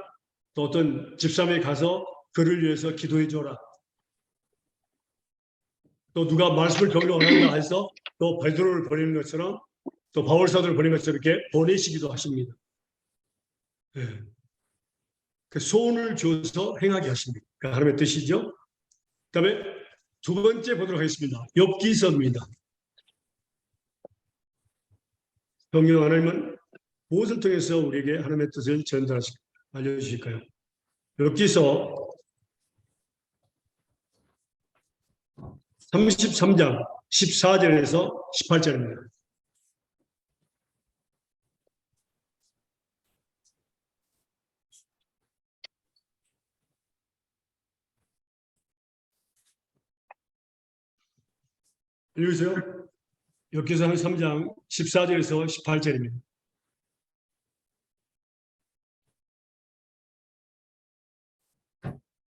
B: 또 어떤 집사람에 가서 그를 위해서 기도해 줘라, 또 누가 말씀을 병으로 원한다 해서 또 베드로를 보내는 것처럼 또 바울 사도를 보내는 것처럼 이렇게 보내시기도 하십니다. 네. 그 소원을 줘서 행하게 하십니다. 그 하나님의 뜻이죠. 그다음에 두 번째 보도록 하겠습니다. 욥기서입니다. 성경 하나님은 무엇을 통해서 우리에게 하나님의 뜻을 알려주실까요? 욥기서 33장 14절에서 18절입니다. 읽으세요. 욥기서 3장 14절에서 18절입니다.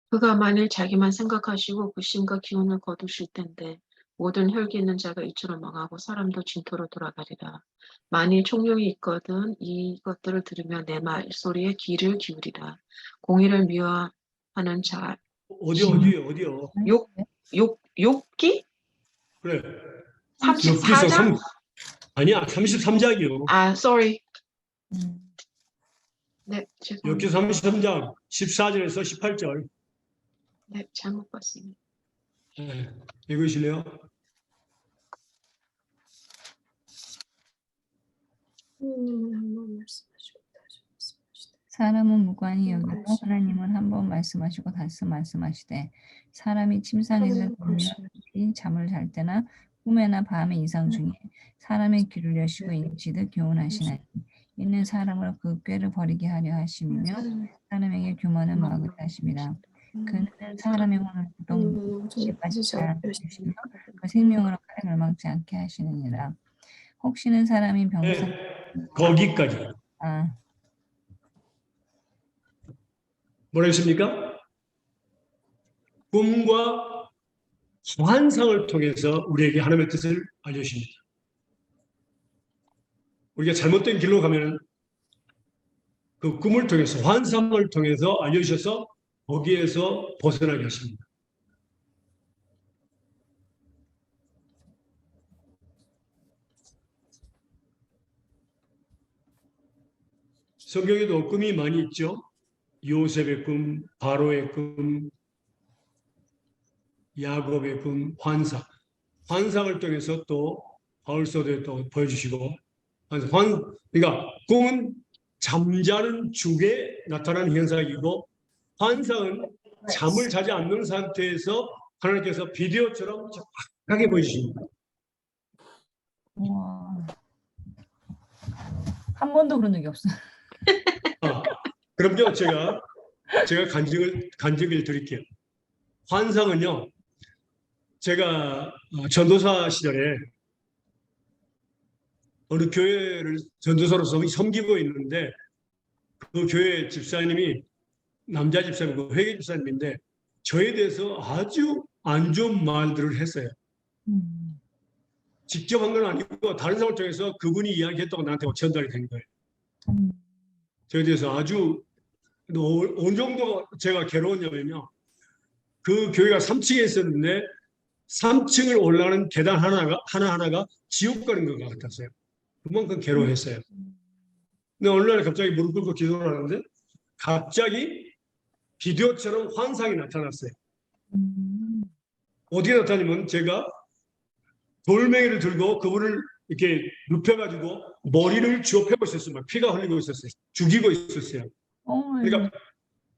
A: 그가 만일 자기만 생각하시고 부심과 기운을 거두실 텐데 모든 혈기 있는 자가 이처럼 망하고 사람도 진토로 돌아가리라. 만일 총명이 있거든 이것들을 들으며 내 말소리에 귀를 기울이라. 공의를 미워하는 자
B: 어디요?
A: 욥기?
B: 그래.
A: 34장?
B: 아니야, 33장이요.
A: sorry.
C: 음.
A: 네, 죄송합니다.
B: 욥기 33장 14절에서 18절.
A: 네, 잘못 봤습니다.
B: 네, 읽으실래요?
E: 한번 말씀하시고 다시 말씀하시되
C: 사람은 무관히 여기고 하나님은 한 번 말씀하시고 다시 말씀하시되 사람이 침상에서 들으며 잠을 잘 때나 꿈에나 밤의 이상 중에 사람의 귀를 여시고 인치듯 교훈하시나니 이는 사람을 그 꾀를 버리게 하려 하심이며 사람에게 교만을 막으려 하심이라. 그는 사람의 혼을 부동같이 빠지지 않게 하시며 그 생명으로 칼에 멸망치 않게 하시느니라. 혹시는 사람이 병상
B: 거기까지. 뭐라 했습니까? 꿈과 환상을 통해서 우리에게 하나님의 뜻을 알려주십니다. 우리가 잘못된 길로 가면 그 꿈을 통해서 환상을 통해서 알려주셔서 거기에서 벗어나게 하십니다. 성경에도 꿈이 많이 있죠. 요셉의 꿈, 바로의 꿈, 야곱의 꿈, 환상. 환상을 통해서 또 바울서도에 또 보여주시고, 그러니까 꿈은 잠자는 중에 나타나는 현상이고, 환상은 잠을 자지 않는 상태에서 하나님께서 비디오처럼 정확하게 보여주십니다.
C: 우와. 한 번도 그런 적이 없어요.
B: 그럼요, 제가 간증을 드릴게요. 환상은요, 제가 전도사 시절에 어느 교회를 전도사로서 섬기고 있는데 그 교회 집사님이 남자 집사님이고 회계 집사님인데 저에 대해서 아주 안 좋은 말들을 했어요. 직접 한 건 아니고 다른 사람을 통해서 그분이 이야기했다고 나한테 전달이 된 거예요. 저에 대해서 아주 어느 정도 제가 괴로웠냐면요. 그 교회가 3층에 있었는데 3층을 올라가는 계단 하나하나가 지옥 가는 것 같았어요. 그만큼 괴로워했어요. 근데 어느 날 갑자기 무릎 꿇고 기도를 하는데 갑자기 비디오처럼 환상이 나타났어요. 어디에 나타나면 제가 돌멩이를 들고 그분을 이렇게 눕혀가지고 머리를 쥐어 패고 있었어요. 막 피가 흘리고 있었어요. 죽이고 있었어요. 그러니까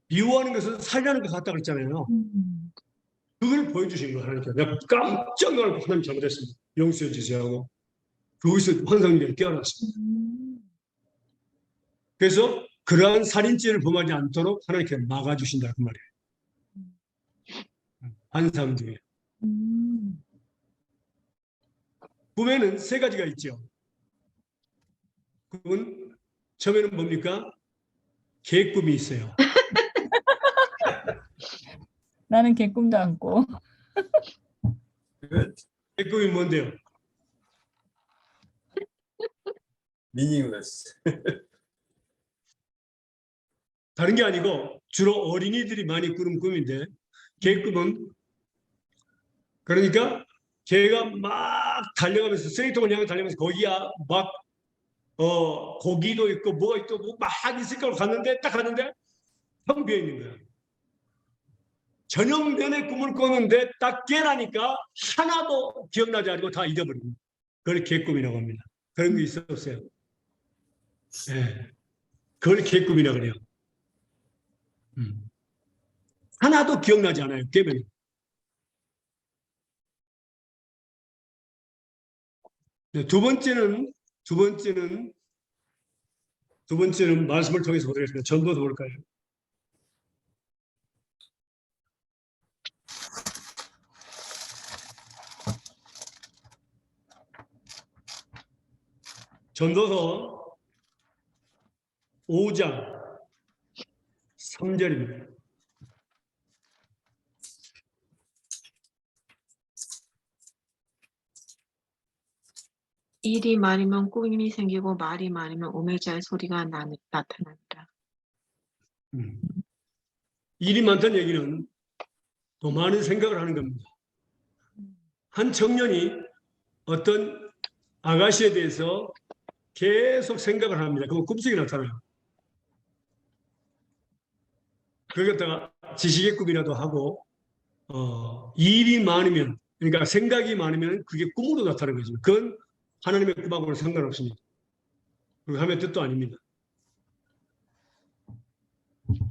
B: 미워하는 것은 살려는 것 같다 그랬잖아요. 그걸 보여주신 거예요. 하나님께. 내가 깜짝 놀라고 하나님 잘못했습니다. 용서해 주세요 하고 거기서 환상력이 깨어났습니다. 그래서 그러한 살인죄를 범하지 않도록 하나님께 막아주신다 그 말이에요. 환상 중에. 꿈에는 세 가지가 있죠. 꿈은 처음에는 뭡니까? 개꿈이 있어요.
C: 나는 개꿈도 안 꿔.
B: 개꿈이 뭔데요?
D: meaningless.
B: 다른 게 아니고 주로 어린이들이 많이 꾸는 꿈인데 개꿈은 그러니까 개가 막 달려가면서 쓰레기통을 향해 달려가면서 거기야 막 고기도 있고 뭐가 있고 막 있을 걸 갔는데 딱 갔는데 텅 비어 있는 거야. 전형변의 꿈을 꿨는데 딱 깨라니까 하나도 기억나지 않고 다 잊어버린 거야. 그걸 개꿈이라고 합니다. 그런 게 있었어요. 네. 그걸 개꿈이라고 그래요. 하나도 기억나지 않아요. 깨면. 네, 두 번째는 말씀을 통해서 보도록 하겠습니다. 전도서 볼까요? 전도서 5장 3절입니다.
A: 일이 많으면 꿈이 생기고 말이 많으면 오매자의 소리가 나타납니다.
B: 일이 많다는 얘기는 더 많은 생각을 하는 겁니다. 한 청년이 어떤 아가씨에 대해서 계속 생각을 합니다. 그건 꿈속에 나타나요. 그걸 갖다가 지식의 꿈이라도 하고 일이 많으면 그러니까 생각이 많으면 그게 꿈으로 나타나는 거죠. 그건 하나님의 꿈하고는 상관없습니다. 그리고 하나님의 뜻도 아닙니다.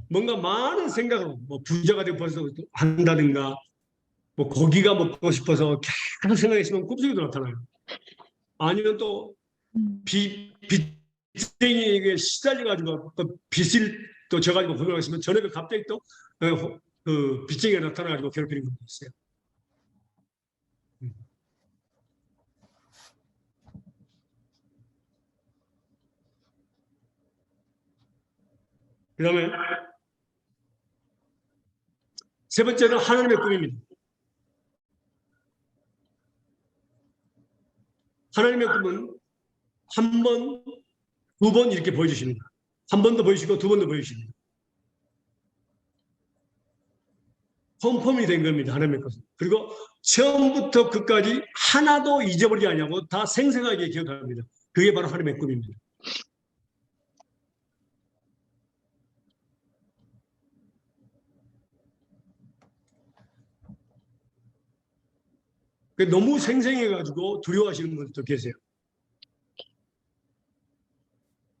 B: 뭔가 많은 생각으로 뭐 부자가 되고 벌써 한다든가 뭐 고기가 먹고 싶어서 계속 생각했으면 꿈속에도 나타나요. 아니면 또 빚쟁이에게 시달려가지고 또 빚을 또 져가지고 고민하고 있으면 저녁에 갑자기 또 그 빚쟁이가 나타나가지고 괴롭히는 것도 있어요. 그 다음에 세 번째는 하나님의 꿈입니다. 하나님의 꿈은 한 번, 두 번 이렇게 보여주십니다. 한 번도 보여주시고 두 번도 보여주십니다. 펌펌이 된 겁니다. 하나님의 것은. 그리고 처음부터 끝까지 하나도 잊어버리지 않냐고 다 생생하게 기억합니다. 그게 바로 하나님의 꿈입니다. 너무 생생해가지고 두려워하시는 분들도 계세요.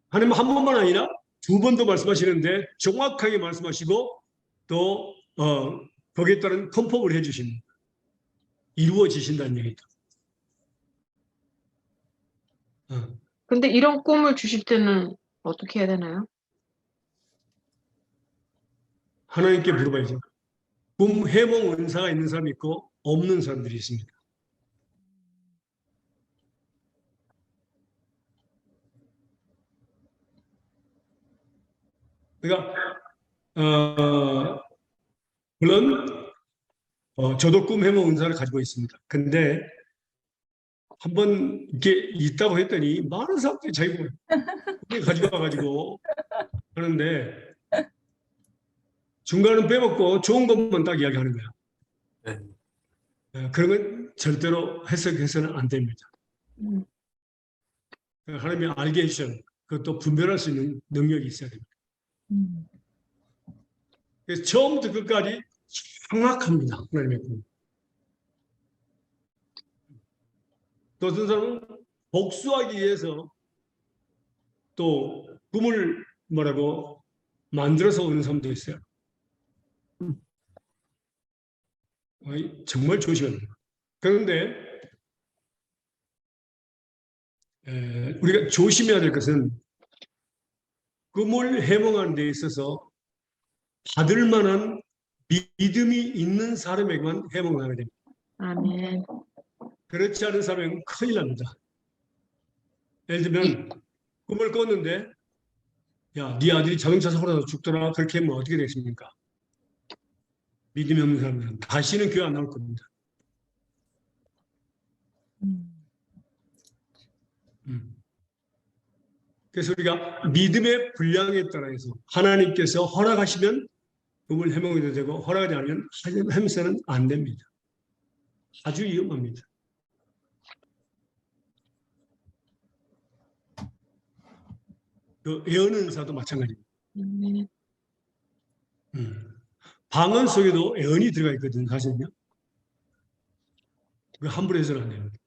B: 하나님 한 번만 아니라 두 번도 말씀하시는데 정확하게 말씀하시고 또 거기에 따른 컨펌을 해주십니다. 이루어지신다는 얘기죠.
A: 근데 이런 꿈을 주실 때는 어떻게 해야 되나요?
B: 하나님께 물어봐야죠. 꿈 해몽 은사가 있는 사람이 있고 없는 사람들이 있습니다. 그러니까 물론 저도 꿈 해몽 은사를 가지고 있습니다. 근데 한번 이렇게 있다고 했더니 많은 사람들이 자기 꿈을 가지고 와가지고 하는데 중간은 빼먹고 좋은 것만 딱 이야기하는 거야. 그런 건 절대로 해석해서는 안 됩니다. 하나님이 알게 해주셔서 그것도 분별할 수 있는 능력이 있어야 됩니다. 그래서 처음부터 끝까지 정확합니다. 하나님의 꿈. 또 어떤 사람은 복수하기 위해서 또 꿈을 뭐라고 만들어서 오는 사람도 있어요. 정말 조심해야 됩니다. 그런데 우리가 조심해야 될 것은 꿈을 해몽하는 데 있어서 받을 만한 믿음이 있는 사람에게만 해몽을 하게 됩니다.
A: 아멘.
B: 그렇지 않은 사람에게는 큰일 납니다. 예를 들면 꿈을 꿨는데 야, 네 아들이 자동차 사고 나서 죽더라. 그렇게 하면 어떻게 되겠습니까? 믿음이 없는 사람들은 다시는 교회 안 나올 겁니다. 그래서 우리가 믿음의 분량에 따라서 하나님께서 허락하시면 꿈을 해몽해도 되고 허락하지 않으면 해서는 안 됩니다. 아주 위험합니다. 그 예언은사도 마찬가지입니다. 방언 속에도 예언이 들어가 있거든요. 사실은요. 그 함부로 해서는 안 됩니다.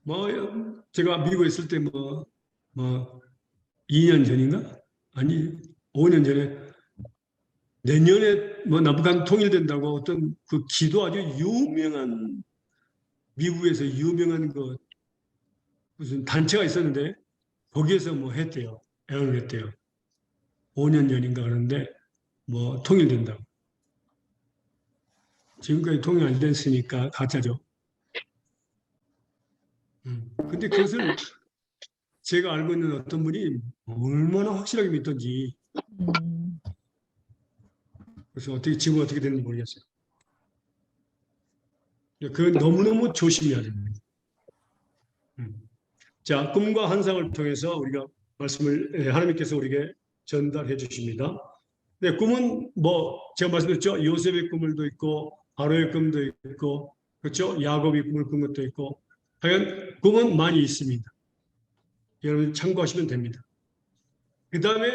B: 뭐 제가 미국에 있을 때 뭐 2년 전인가? 아니 5년 전에 내년에 뭐 남북한 통일된다고 어떤 그 기도 아주 유명한 미국에서 유명한 그 무슨 단체가 있었는데 거기에서 뭐 했대요. 애원을 했대요. 5년 전인가 그러는데 뭐 통일된다고. 지금까지 통일 안 됐으니까 가짜죠. 근데 그것을 제가 알고 있는 어떤 분이 얼마나 확실하게 믿던지 그래서 지금 어떻게 되는지 모르겠어요. 그건 너무너무 조심해야 됩니다. 자, 꿈과 환상을 통해서 우리가 말씀을 하나님께서 우리에게 전달해 주십니다. 네, 꿈은 뭐 제가 말씀드렸죠. 요셉의 꿈을도 있고 바로의 꿈도 있고 그렇죠. 야곱이 꿈을 꾼 것도 있고 하여간 꿈은 많이 있습니다. 여러분 참고하시면 됩니다. 그 다음에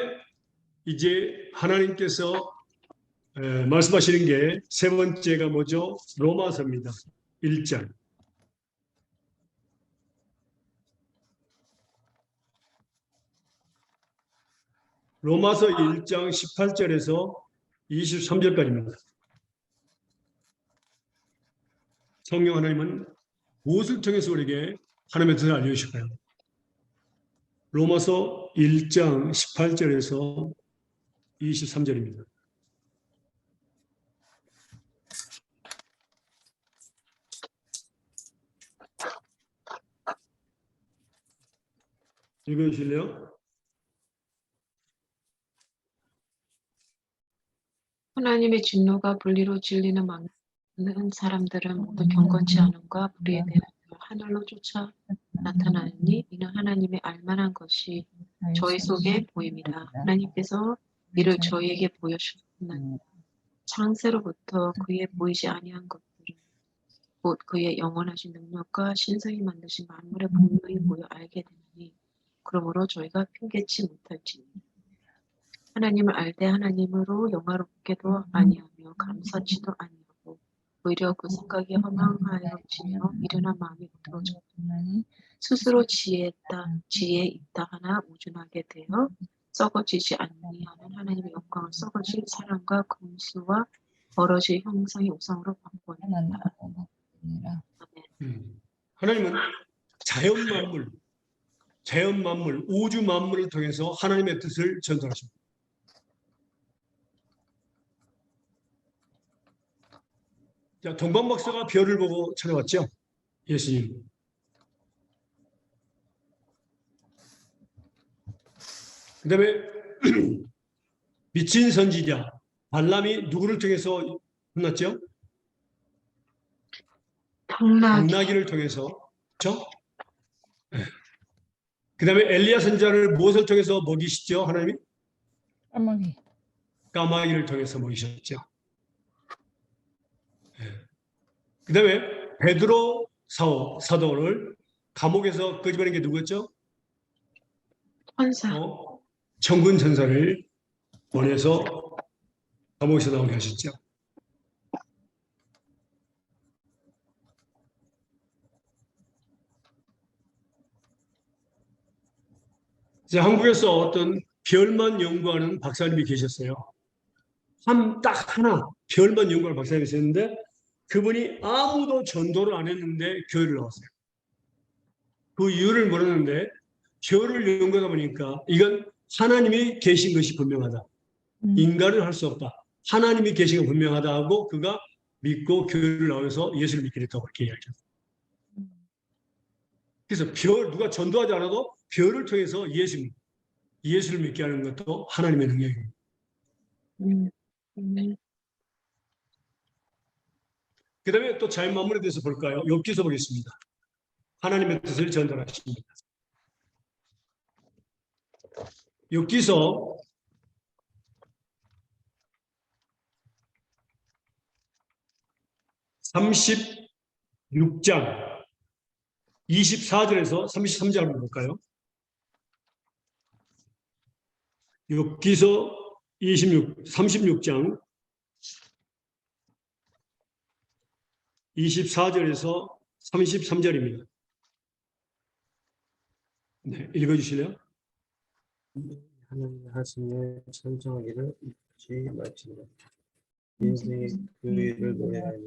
B: 이제 하나님께서 말씀하시는 게 세 번째가 뭐죠? 로마서입니다. 1장. 로마서 1장 18절에서 23절까지입니다. 성령 하나님은 무엇을 통해서 우리에게 하나님의 뜻을 알려주실까요? 로마서 1장 18절에서 23절입니다. 읽어주실래요?
A: 하나님의 진노가 분리로 질리는 많은 사람들은 모두 경건치 않음과 불의에 대하여 하늘로 쫓아 나타나니 이는 하나님의 알만한 것이 저희 속에 보입니다. 하나님께서 이를 저희에게 보여주셨나니 창세로부터 그의 보이지 아니한 것들은 곧 그의 영원하신 능력과 신성히 만드신 만물에 분명히 보여 알게 되니 그러므로 저희가 핑계치 못할지니 하나님을 알 때 하나님으로 영화롭게도 아니하며 감사치도 아니하고 오히려 그 생각이 허망하여지며 미련한 마음이 들어져 스스로 지혜 있다 하나 우준하게 되어 썩어지지 아니하는 하나님의 영광을 썩어질 사랑과 금수와 벌어질 형상의 우상으로 바꾸었다.
B: 하나님은 자연 만물, 우주 만물을 통해서 하나님의 뜻을 전달하십니다. 자, 동방박사가 별을 보고 찾아왔죠. 예수님. 그 다음에 미친 선지자 발람이 누구를 통해서 혼났죠? 당나귀를 통해서. 그렇죠? 그 다음에 엘리야 선지자를 무엇을 통해서 먹이시죠? 하나님이? 까마귀를 통해서 먹이셨죠. 그 다음에 베드로 사도를 감옥에서 끄집어낸 게 누구였죠?
A: 천사.
B: 천군 천사를 보내서 감옥에서 나오게 하셨죠. 이제 한국에서 어떤 별만 연구하는 박사님이 계셨어요. 딱 하나 별만 연구할 박사님이 있었는데 그분이 아무도 전도를 안 했는데 교회를 나왔어요. 그 이유를 모르는데 별을 연구하다 보니까 이건 하나님이 계신 것이 분명하다. 인간은 할 수 없다. 하나님이 계신 건 분명하다 하고 그가 믿고 교회를 나와서 예수를 믿게 됐다고 그렇게 이야기했어요. 그래서 누가 전도하지 않아도 별을 통해서 예수를 믿게 하는 것도 하나님의 능력입니다. 그 다음에 또 잘 마무리돼서 볼까요? 욥기서 보겠습니다. 하나님의 뜻을 전달하십니다. 욥기서 36장 24절에서 33절 볼까요? 욥기서 36장 24절에서 33절입니다. 네, 읽어주실래요?
D: 하나님 하시며 찬송하기를 잊지 마시라. 인생의 그 일을 노래하니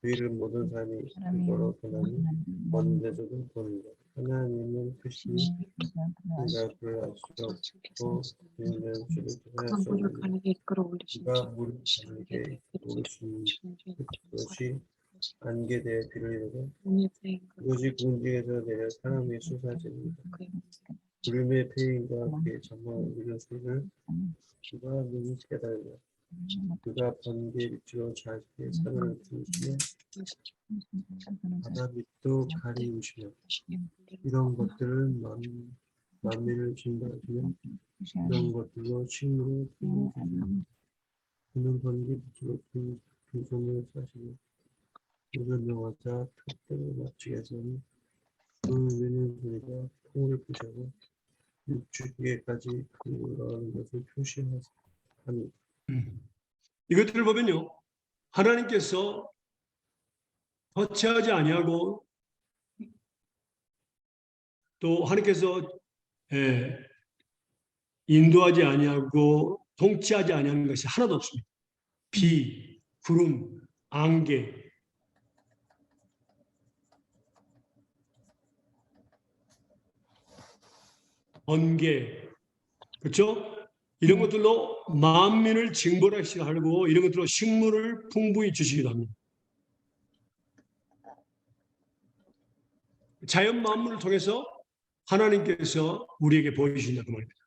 D: 그 일을 모든 사람이 이거로 보나니 언제서도 보는 것. 하나님은 크시니 그가 그를 알 수 없고 그는 수를 구할 수 없느니 그가 물을 가늘게 오르시니 그것이 안개대에 비를 이루고 그것이 궁지에서 내려 사람의 수사집니다. 구름의 패인과 그의 잠을 이룬 소리를 그가 눈이 깨달으며 그가 번개 밑으로 자기의 산을 틈으시며 바다 밑도 가리우시며 이런 것들은 만민을 진단하시며 이런 것들로 식물을 품으시며 그는 번개 밑으로 두 손을 싸시며 그를 명하자 턱대를 맞추게 하시니 그 위는 소리가 풍을 부셔고 육축에까지 그러는 것을 표시하니
B: 이것들을 보면요, 하나님께서 거치하지 아니하고 또 하나님께서 인도하지 아니하고 통치하지 아니하는 것이 하나도 없습니다. 비, 구름, 안개, 번개, 그렇죠? 이런 것들로 만민을 징벌하시게 하고 이런 것들로 식물을 풍부히 주시기도 합니다. 자연 만물을 통해서 하나님께서 우리에게 보여주신다고 말입니다.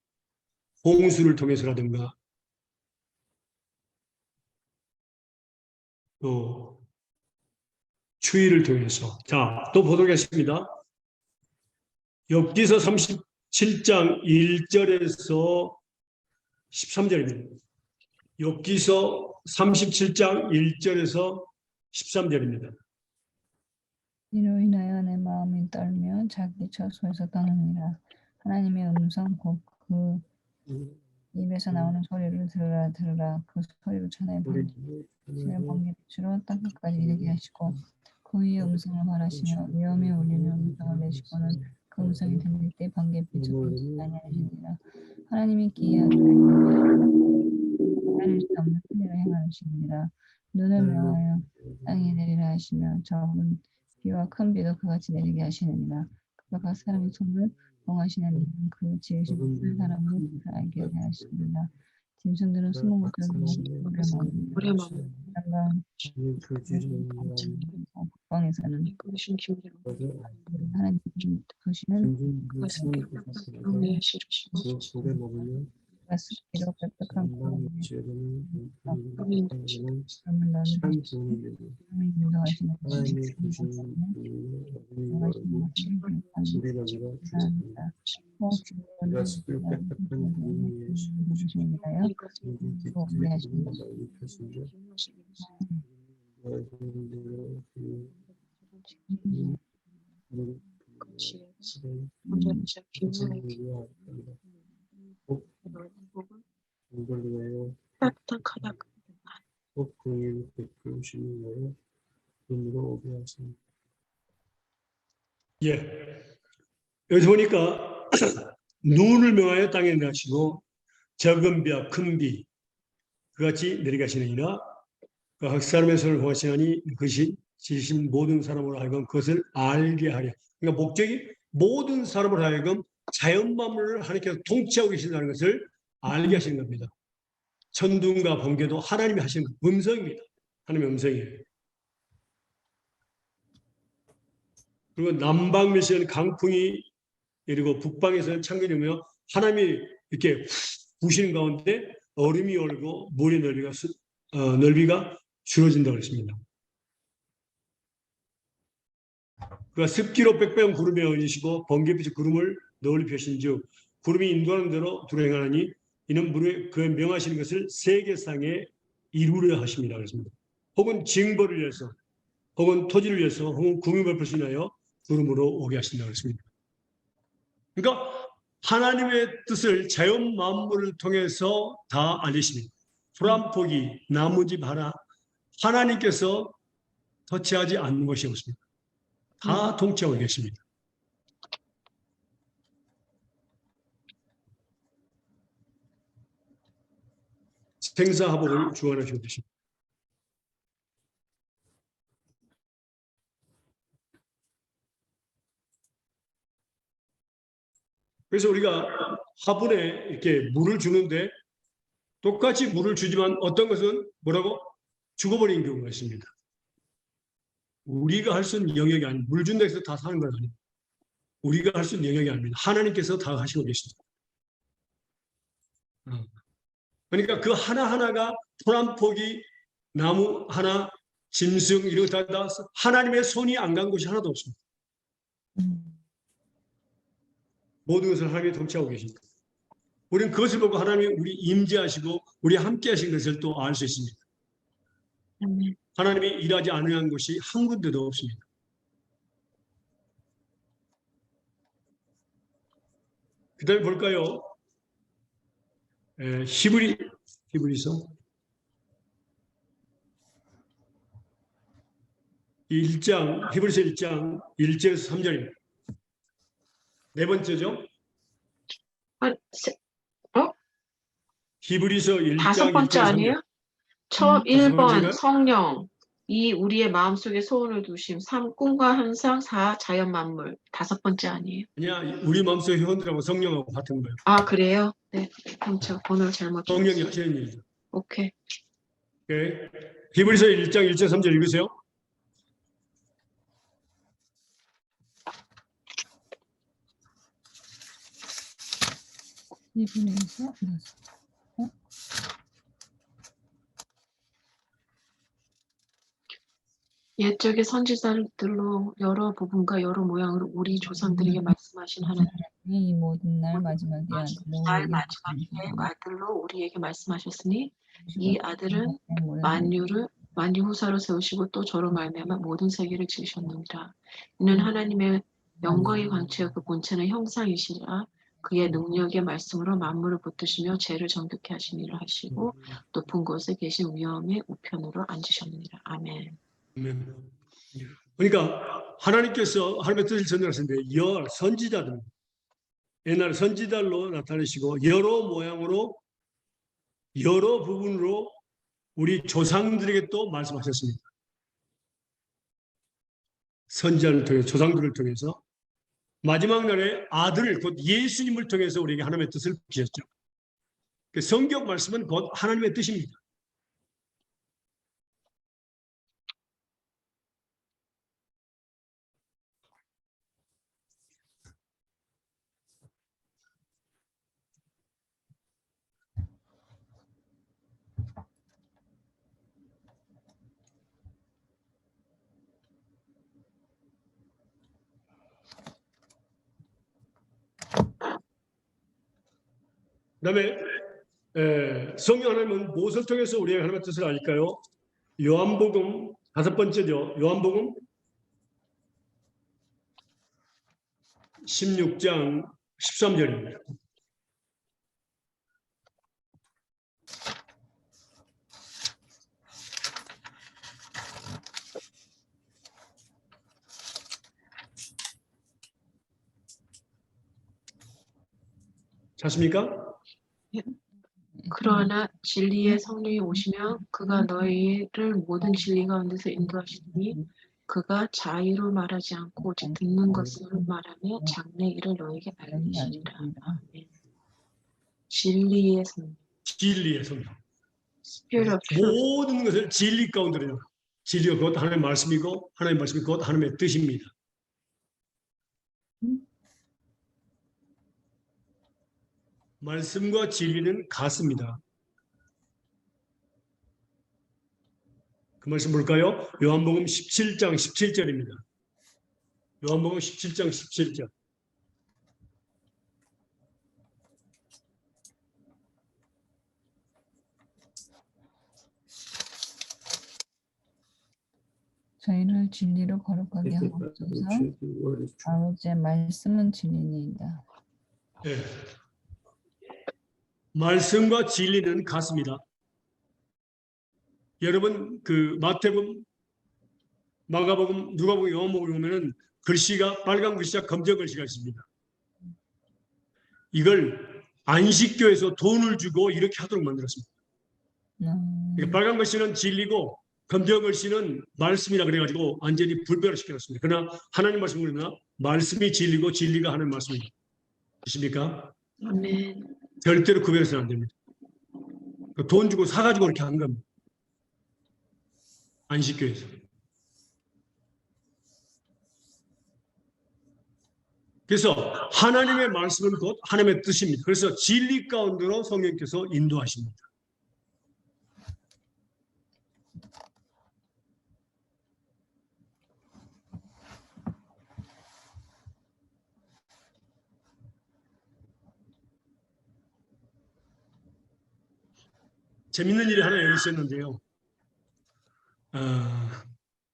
B: 홍수를 통해서라든가 또 추위를 통해서. 자, 또 보도록 하겠습니다. 욥기서 37장 1절에서 13절입니다. 욥기서 37장 1절에서 13절입니다.
C: 이로 인하여 내 마음이 떨며 자기 처소에서 떠느니라. 하나님의 음성 곧 그 입에서 나오는 소리를 들으라 들으라. 그 소리로 천하의 번개 빛으로 땅 끝까지 이르게 하시고 그 위에 음성을 말하시며 위험에 울리는 음성을 내시고는 그 음성이 들릴 때 번개빛을 보지 아니하시니라. 하나님이 기이하게 가릴 수 없는 큰일을 행하시니라. 눈을 명하여 땅에 내리라 하시며 적은 비와 큰 비도 그같이 내리게 하시느니라. 그가 각 사람의 손을 봉하시는 이는 그 지으신 모든 사람을 알게 하시니라. 짐승들은 숨은 곳을 물에 먹으며 북방에서는 하나님 보시는 그가 습기로 빽빽한 구름을 인도하시는
E: 딱딱하다.
D: 꼭 그를 베푸시는 거예요. 눈으로 오게 하십니다.
B: 예. 여기서 보니까 눈을 명하여 땅에 내시고 적은 비와 큰 비, 그같이 내려가시느니라. 그 학사람의 손을 보시나니 그것이 지신 모든 사람으로 하여금 그것을 알게 하려. 그러니까 목적이 모든 사람으로 하여금 자연 만물을 하나님께서 통치하고 계신다는 것을 알게 하시는 겁니다. 천둥과 번개도 하나님이 하시는 음성입니다. 하나님의 음성이에요. 그리고 남방미시는 강풍이 그리고 북방에서는 창균이 오며 하나님이 이렇게 부시는 가운데 얼음이 얼고 물의 넓이가 줄어진다고 했습니다. 그가 습기로 빽빽한 구름에 얹으시고 번개빛의 구름을 널리 펴신즉 구름이 인도하는 대로 dur행하나니 이는 물에 그의 명하시는 것을 세계상에 이루려 하십니다. 그랬습니다. 혹은 징벌을 위해서 혹은 토지를 위해서 혹은 구름을 베풀 인하여 구름으로 오게 하신다고 했습니다. 그러니까 하나님의 뜻을 자연 만물을 통해서 다 알리십니다. 풀 한 포기, 나무집 하나 하나님께서 터치하지 않는 것이 없습니다. 다 통치하고 계십니다. 생사화복을 주관하시고 계십니다. 그래서 우리가 화분에 이렇게 물을 주는데 똑같이 물을 주지만 어떤 것은 뭐라고? 죽어버리는 경우가 있습니다. 우리가 할 수 있는 영역이 아닙니다. 물 준다 해서 다 사는 건 아닙니다. 우리가 할 수 있는 영역이 아닙니다. 하나님께서 다 하시고 계십니다. 그러니까 그 하나하나가 풀 한 포기, 나무 하나, 짐승 이런 거 다 하나님의 손이 안 간 곳이 하나도 없습니다. 모든 것을 하나님이 통치하고 계십니다. 우리는 그것을 보고 하나님이 우리 임재하시고 우리 함께 하신 것을 또 알 수 있습니다. 하나님이 일하지 않은 곳이 한 군데도 없습니다. 그 다음에 볼까요? 히브리서 1장, 히브리서 1장 1절에서 3절입니다. 네 번째죠? 히브리서 1장
A: 다섯 번째
B: 1절에서 3절.
A: 아니에요? 처음
B: 다섯
A: 1번
B: 번째가?
A: 성령, 2 우리의 마음속에 소원을 두심, 3 꿈과 환상, 4 자연 만물. 다섯 번째 아니에요?
B: 아니야, 우리 마음속의 회원들하고 성령하고 같은 거예요.
A: 아, 그래요? 네. 그럼 저 번호를 잘못
B: 성령이
A: 들었어요.
B: 하시는 일이죠.
A: 오케이.
B: 오케이. 히브리서 1장 1절 3절 읽으세요.
C: 이분에서
A: 옛적의 선지자들로 여러 부분과 여러 모양으로 우리 조상들에게 말씀하신 하나님.
C: 이 모든 날 마지막에
A: 날 마지막에 아들로 우리에게 말씀하셨으니 이 아들은 만유 후사로 세우시고 또 저로 말미암아 모든 세계를 지으셨느니라. 이는 하나님의 영광의 광채와 그 본체는 형상이시라. 그의 능력의 말씀으로 만물을 붙드시며 죄를 정결케 하시니라 하시고 높은 곳에 계신 위엄의 우편으로 앉으셨느니라. 아멘.
B: 그러니까 하나님께서 하나님의 뜻을 전달하시는데 선지자들 옛날 선지자로 나타내시고 여러 모양으로 여러 부분으로 우리 조상들에게 또 말씀하셨습니다. 선지자를 통해서 조상들을 통해서 마지막 날에 아들 곧 예수님을 통해서 우리에게 하나님의 뜻을 주셨죠. 성경 말씀은 곧 하나님의 뜻입니다. 그다음에 성령 하나님은 무엇을 통해서 우리에게 하나님의 뜻을 알까요? 요한복음 5번째죠. 요한복음 16장 13절입니다. 찾습니까?
A: 그러나 진리의 성령이 오시면 그가 너희를 모든 진리 가운데서 인도하시니 그가 자의로 말하지 않고 오직 듣는 것으로 말하며 장래 일을 너에게 알리시리라. 아멘. 진리의 성령,
B: 진리의 성령.
A: Spirit of truth.
B: 모든 것을 진리 가운데로 진리가 곧 하나님의 말씀이고 하나님의 말씀이 곧 하나님의 뜻입니다. 말씀과 진리는 같습니다. 그 말씀 볼까요? 요한복음 17장 17절입니다. 요한복음 17장 17절.
C: 저희를 진리로 거룩하게 하옵소서. 아버지의 말씀은 진리니이다.
B: 네. 말씀과 진리는 같습니다. 여러분 그 마태복음, 마가복음, 누가복음, 요한복음 보면은 글씨가 빨간 글씨와 검정 글씨가 있습니다. 이걸 안식교에서 돈을 주고 이렇게 하도록 만들었습니다. 그러니까 빨간 글씨는 진리고 검정 글씨는 말씀이라 그래가지고 완전히 불변을 시켜놨습니다. 그러나 하나님 말씀은 그러나 말씀이 진리고 진리가 하나님 말씀입니다. 아십니까?
A: 아멘.
B: 절대로 구별해서는 안 됩니다. 돈 주고 사가지고 이렇게 한 겁니다. 안식교에서. 그래서 하나님의 말씀은 곧 하나님의 뜻입니다. 그래서 진리 가운데로 성령께서 인도하십니다. 재밌는 일이 하나 여기 있었는데요.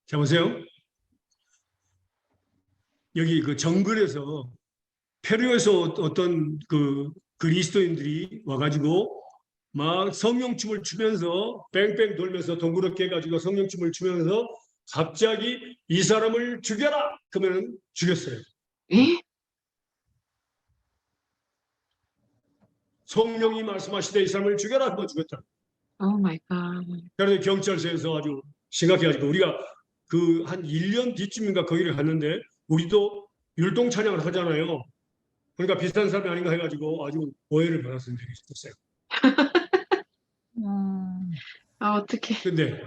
B: 자 보세요. 여기 그 정글에서 페루에서 어떤 그 그리스도인들이 와가지고 막 성령춤을 추면서 뺑뺑 돌면서 동그랗게 해가지고 성령춤을 추면서 갑자기 이 사람을 죽여라! 그러면 죽였어요.
A: 에?
B: 성령이 말씀하시되 이 사람을 죽여라! 그거 죽였다.
A: 오 마이 갓.
B: 그래서 경찰서에서 아주 심각해가지고 우리가 그 한 1년 뒤쯤인가 거기를 갔는데 우리도 율동 찬양을 하잖아요. 그러니까 비슷한 사람이 아닌가 해가지고 아주 오해를 받았던 적이 있었어요.
A: 아, 어떡해.
B: 근데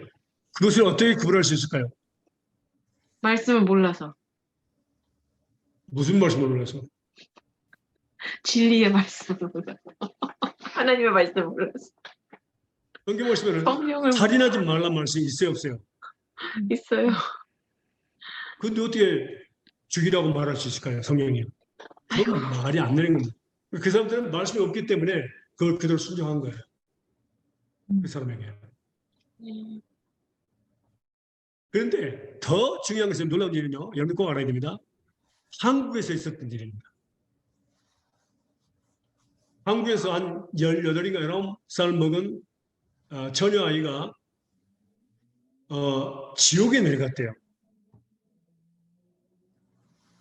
B: 그것을 어떻게 구분할 수 있을까요?
A: 말씀을 몰라서.
B: 무슨 말씀을 몰라서?
A: 진리의 말씀을 몰라서. 하나님의 말씀을 몰라서.
B: 성경 말씀에는
A: 성령을
B: 살인하지 말란 말씀이 있어요, 없어요?
A: 있어요.
B: 근데 어떻게 죽이라고 말할 수 있을까요, 성령이? 그건 말이 안 되는 겁니다. 그 사람들은 말씀이 없기 때문에 그걸 그대로 순종한 거예요. 그 사람에게. 그런데 더 중요한 것은 놀라운 일은요. 여러분 꼭 알아야 됩니다. 한국에서 있었던 일입니다. 한국에서 한 18인가 19살 먹은 처녀 아이가 지옥에 내려갔대요.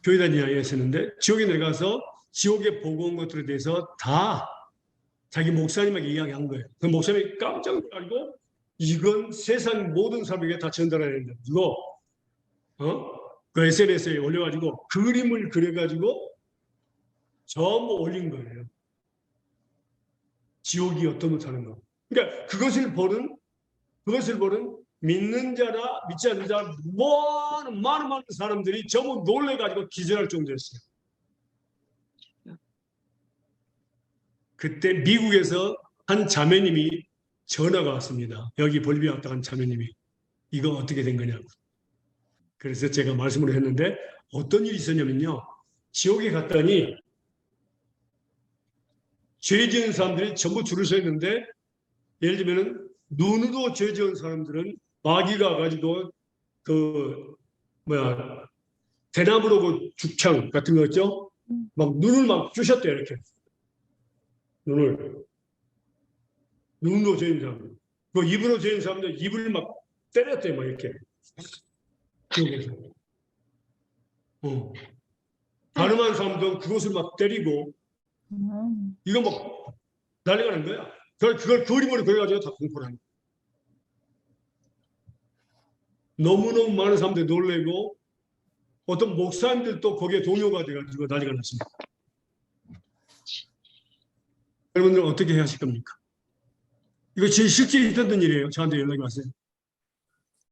B: 교회 다니는 아이였었는데 지옥에 내려가서 지옥에 보고 온 것들에 대해서 다 자기 목사님에게 이야기한 거예요. 그 목사님이 깜짝 놀라고 이건 세상 모든 사람에게 다 전달해야 된다. 이거 그 SNS에 올려가지고 그림을 그려가지고 전부 올린 거예요. 지옥이 어떤 사는 거. 그러니까 그것을 보는 믿는 자나 믿지 않는 자 많은 사람들이 전부 놀래가지고 기절할 정도였어요. 그때 미국에서 한 자매님이 전화가 왔습니다. 여기 볼비아 왔다 간 자매님이 이거 어떻게 된 거냐고. 그래서 제가 말씀을 했는데 어떤 일이 있었냐면요. 지옥에 갔더니 죄 지은 사람들이 전부 줄을 서 있는데 예를 들면 눈으로 죄 지은 사람들은 마귀가 와가지고 대나무로 그 죽창 같은 거 있죠? 막 눈을 막 쑤셨대요, 이렇게. 눈으로 죄인 사람들. 그 입으로 죄인 사람들 입을 막 때렸대요, 막 이렇게. 가늠한 사람들은 그것을 막 때리고, 이거 막 난리가 난 거야. 그걸 그림으로 그려가지고 다 공포를 합니다. 너무너무 많은 사람들이 놀래고 어떤 목사님들도 거기에 동요가 돼가지고 난리가 났습니다. 여러분들 어떻게 하실 겁니까? 이거 제 실제 있었던 일이에요. 저한테 연락이 왔어요.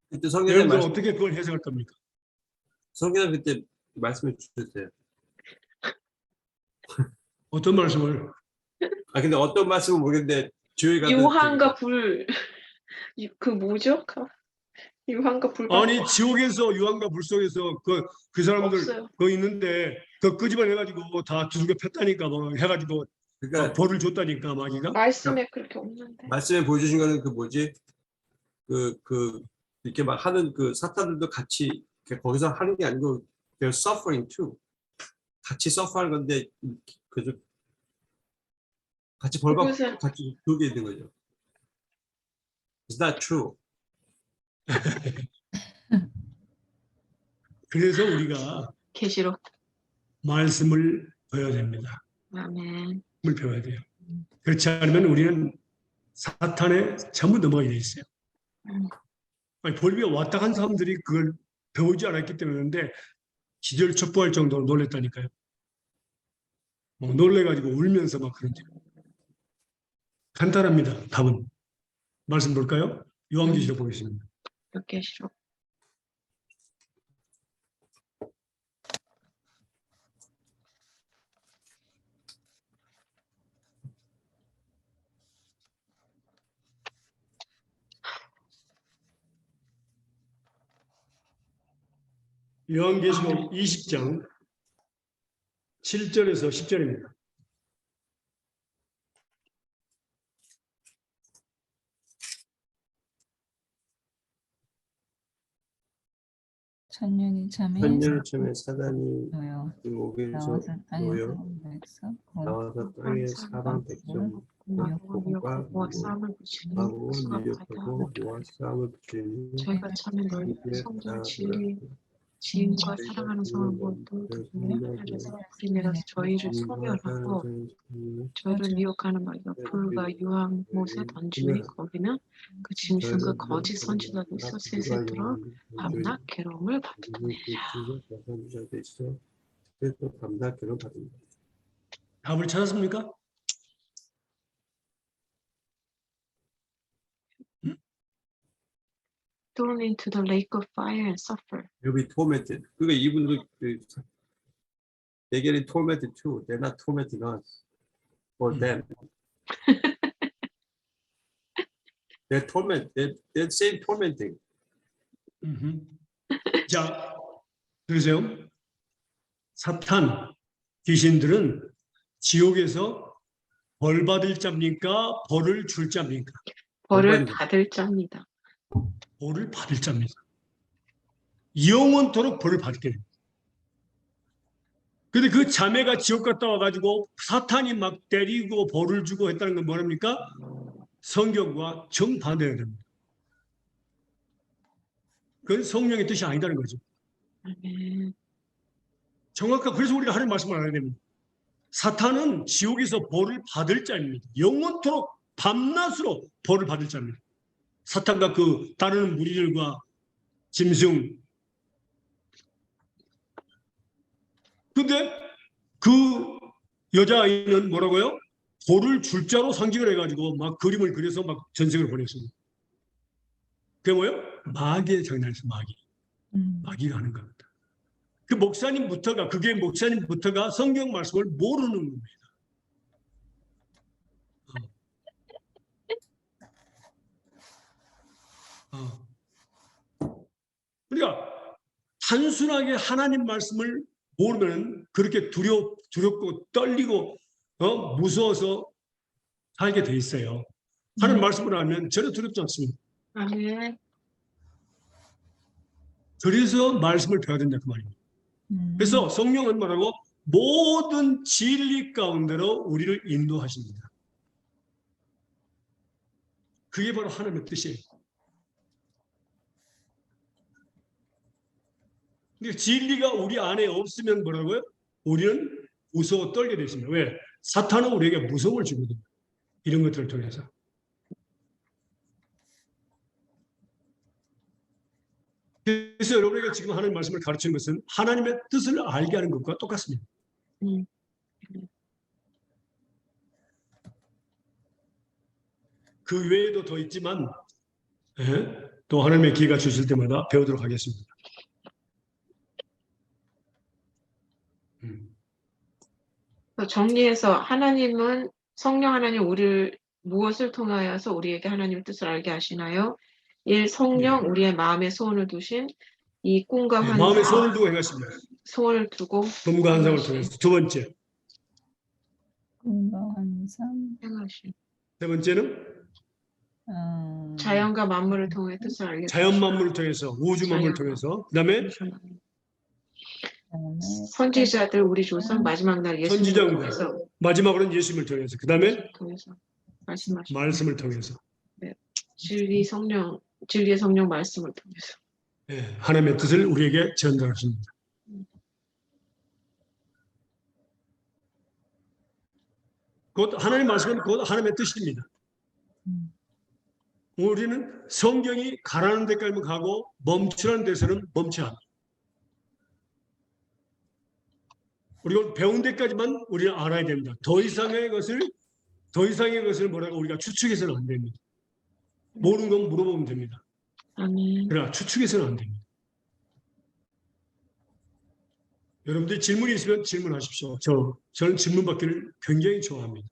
D: 그때 성경에
B: 여러분들
D: 말씀,
B: 어떻게 그걸 해석할 겁니까?
D: 성경에 그때 말씀해 주셨어요.
B: 어떤 말씀을?
D: 아 근데 어떤 말씀은 모르겠는데 주의가
A: 유황과 불, 그 뭐죠? 유황과 불
B: 아니 지옥에서 유황과 불 속에서 그 사람들
A: 없어요.
B: 거 있는데 그 끄집어내가지고 다 두들겨 폈다니까 뭐 해가지고
D: 그러니까
B: 벌을 줬다니까 마귀가.
A: 말씀에 그렇게 없는데.
D: 말씀에 보여주신 거는 그 뭐지? 그 이렇게 막 하는 그 사탄들도 같이 거기서 하는 게 아니고 they're suffering too. 같이 suffer하는 건데 그 같이 벌 받고
A: 그것은-
D: 같이 그게 있는 거죠. It's not true.
B: 그래서 우리가
A: 계시록.
B: 말씀을 배워야 됩니다.
A: 아멘.
B: 말씀을 배워야 돼요. 그렇지 않으면 우리는 사탄에 전부 넘어가게 돼 있어요. 아니, 볼비에 왔다 간 사람들이 그걸 배우지 않았기 때문인데 기절 첩보할 정도로 놀랬다니까요. 놀래가지고 울면서 막 그런지. 간단합니다. 답은. 말씀 볼까요? 요한계시록 보겠습니다.
A: 계시록.
B: 요한계시록 20장 7절에서 10절입니다.
C: 천년이 참에
D: 천년을 참에 사단이
C: 모여
D: 목에서
C: 나와서 땅에서
D: 모여
C: 백성
D: 나와서 땅의 사방 백성과
A: 미혹하고 싸움을 붙이는
D: 하고
A: 수가
D: 미혹하고
A: 가다.
D: 모아 싸움을 붙이는
A: 저희가 참에 너희
D: 이게
A: 성전
D: 다
A: 지음과 사랑하는 성을 모두 하나님께서 불이 내려서 저희를 소멸하고 저희를 미혹하는 말과 불과 유황 못에 던지니 거기는 그 짐승과 거짓 선지자도 있어 셋에 들어 밤낮 괴로움을 받으며
D: 또 밤낮 괴로움 받습니다.
B: 답을 찾았습니까?
A: thrown into the lake of fire and suffer.
D: You'll be tormented. 그러니까 이분도 they getting tormented too. They're not tormenting us or them. They're they're saying tormenting.
B: 자, 들으세요. 사탄, 귀신들은 지옥에서 벌 받을 자입니까? 벌을 줄 자입니까?
A: 벌을 받을 자입니다.
B: 벌을 받을 자입니다. 영원토록 벌을 받게 됩니다. 근데 그 자매가 지옥 갔다 와가지고 사탄이 막 때리고 벌을 주고 했다는 건 뭐랍니까? 성경과 정반대가 됩니다. 그건 성령의 뜻이 아니다는 거죠.
A: 아멘.
B: 정확하게 그래서 우리가 하는 말씀을 알아야 됩니다. 사탄은 지옥에서 벌을 받을 자입니다. 영원토록 밤낮으로 벌을 받을 자입니다. 사탄과 그 따르는 무리들과 짐승. 근데 그 여자아이는 뭐라고요? 벌을 줄 자로 상징을 해가지고 막 그림을 그려서 막 전생을 보냈습니다. 그게 뭐예요? 마귀의 장난에서 마귀. 마귀가 하는 겁니다. 그 목사님부터가 성경 말씀을 모르는 겁니다. 그러니까 단순하게 하나님 말씀을 모르면 그렇게 두렵고 떨리고 무서워서 살게 돼 있어요. 하나님 말씀을 알면 전혀 두렵지 않습니다.
A: 아멘.
B: 그래서 말씀을 배워야 된다 그 말입니다. 그래서 성령은 뭐라고? 모든 진리 가운데로 우리를 인도하십니다. 그게 바로 하나님의 뜻이에요. 근데 진리가 우리 안에 없으면 뭐라고요? 우리는 무서워 떨게 되십니다. 왜? 사탄은 우리에게 무서움을 주거든요. 이런 것들을 통해서. 그래서 여러분에게 지금 하나님 말씀을 가르치는 것은 하나님의 뜻을 알게 하는 것과 똑같습니다.
A: 음.
B: 그 외에도 더 있지만 또 하나님의 기회가 주실 때마다 배우도록 하겠습니다.
A: 정리해서 하나님은 성령 하나님 우리를 무엇을 통하여서 우리에게 하나님의 뜻을 알게 하시나요? 1. 성령 우리의 마음에 소원을 두심. 2. 꿈과 환상
B: 마음에 소원을 두고 행하십니다.
A: 소원을 두고
B: 꿈과 환상을 통해서. 두 번째,
C: 꿈과 환상,
A: 행하심.
B: 세 번째는
A: 자연과 만물을 통해 뜻을 알게
B: 자연 만물을 통해서, 우주 만물을 통해서. 그다음에
A: 선지자들 우리 조상 마지막 날 예수님을
B: 선지자들.
A: 통해서
B: 마지막으로는 예수님을 통해서. 그다음에
A: 말씀하신
B: 말씀을 통해서.
A: 진리의 성령 말씀을 통해서.
B: 하나님의 뜻을 우리에게 전달하십니다. 곧 하나님 말씀은 곧 하나님의 뜻입니다. 우리는 성경이 가라는 데까지만 가고 멈추라는 데서는 멈춰야 합니다. 우리가 배운 데까지만 우리는 알아야 됩니다. 더 이상의 것을 뭐라고 우리가 추측해서는 안 됩니다. 모르는 건 물어보면 됩니다.
A: 아멘.
B: 그러나 추측해서는 안 됩니다. 여러분들이 질문이 있으면 질문하십시오. 저는 질문 받기를 굉장히 좋아합니다.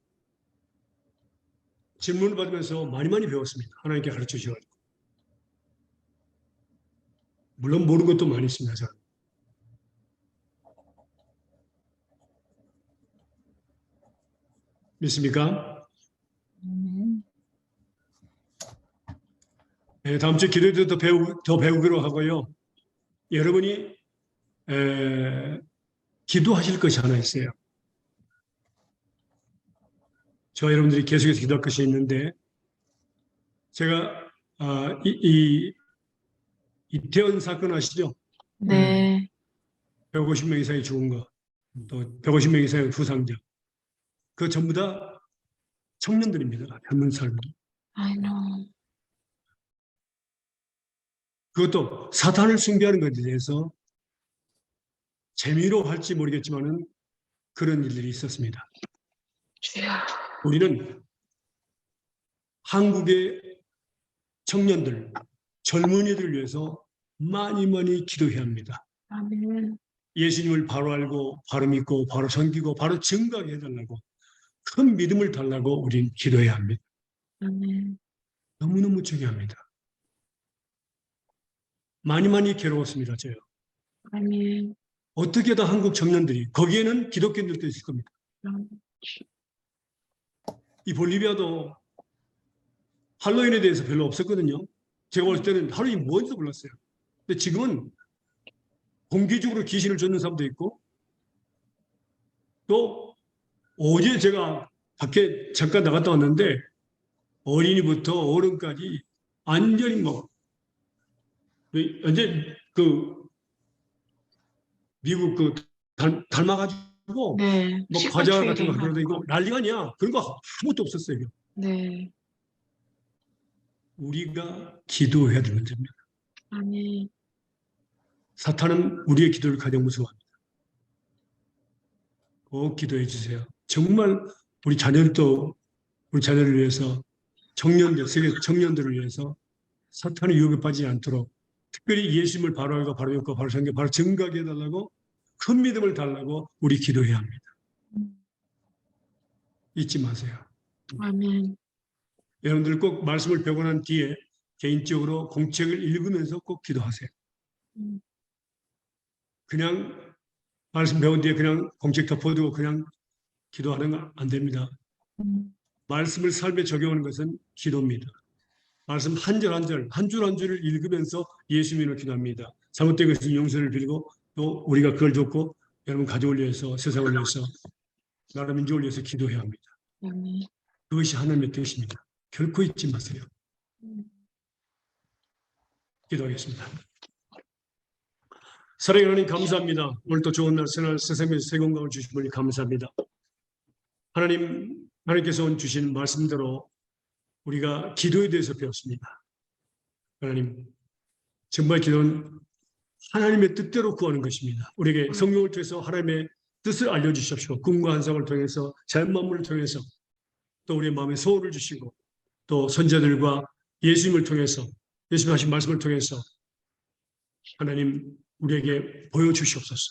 B: 질문을 받으면서 많이 배웠습니다. 하나님께 가르쳐 주셔가지고. 물론 모르는 것도 많이 있습니다. 저는. 믿습니까? 네, 다음 주 기도에도 더 배우기로 하고요. 여러분이 기도하실 것이 하나 있어요. 저와 여러분들이 계속해서 기도할 것이 있는데 제가 이태원 사건 아시죠?
A: 네.
B: 150명 이상이 죽은 거, 또 150명 이상의 부상자. 그 전부 다 청년들입니다. 젊은 사람.
A: I know.
B: 그것도 사탄을 숭배하는 것에 대해서 재미로 할지 모르겠지만은 그런 일들이 있었습니다.
A: 주여.
B: 우리는 한국의 청년들, 젊은이들을 위해서 많이 기도해야 합니다.
A: 아멘.
B: 예수님을 바로 알고 바로 믿고 바로 섬기고 바로 증거하게 해달라고 큰 믿음을 달라고 우리는 기도해야 합니다.
A: 아멘.
B: 너무너무 중요합니다. 많이 괴로웠습니다. 저요.
A: 아멘.
B: 어떻게든 한국 청년들이 거기에는 기독교인들도 있을 겁니다. 이 볼리비아도 할로윈에 대해서 별로 없었거든요. 제가 볼 때는 할로윈이 뭔지도 몰랐어요. 근데 지금은 공개적으로 귀신을 쫓는 사람도 있고 또 어제 제가 밖에 잠깐 나갔다 왔는데 어린이부터 어른까지 완전히 뭐 완전 미국 닮아가지고
A: 네.
B: 뭐 과자 같은 거 가져다 이거 난리가 아니야. 그런 거 아무것도 없었어요.
A: 네.
B: 우리가 기도해야 될 문제입니다.
A: 아멘.
B: 사탄은 우리의 기도를 가장 무서워합니다. 꼭 기도해 주세요. 정말 우리 자녀를 위해서 세계 청년들을 위해서 사탄의 유혹에 빠지지 않도록 특별히 예수님을 바로 알고 바로 믿고 바로 섬기고 바로 증거하게 해달라고 큰 믿음을 달라고 우리 기도해야 합니다. 잊지 마세요.
A: 아멘.
B: 여러분들 꼭 말씀을 배우고 난 뒤에 개인적으로 공책을 읽으면서 꼭 기도하세요. 그냥 말씀 배운 뒤에 그냥 공책 덮어두고 그냥 기도하는 건 안 됩니다. 말씀을 삶에 적용하는 것은 기도입니다. 말씀 한 절 한 절, 한 줄 한 줄을 읽으면서 예수님을 기도합니다. 잘못된 것은 용서를 빌고 또 우리가 그걸 줬고 여러분 가족을 위해서 세상을 위해서 나라 민족을 위해서 기도해야 합니다. 그것이 하나님의 뜻입니다. 결코 잊지 마세요. 기도하겠습니다. 사랑의 하나님 감사합니다. 오늘 또 좋은 날 새날 세상에서 새 건강을 주시니 감사합니다. 하나님께서 주신 말씀대로 우리가 기도에 대해서 배웠습니다. 하나님, 정말 기도는 하나님의 뜻대로 구하는 것입니다. 우리에게 성령을 통해서 하나님의 뜻을 알려주십시오. 꿈과 환상을 통해서 자연 만물을 통해서 또 우리의 마음에 소원을 주시고 또 선자들과 예수님을 통해서 예수님 하신 말씀을 통해서 하나님 우리에게 보여주시옵소서.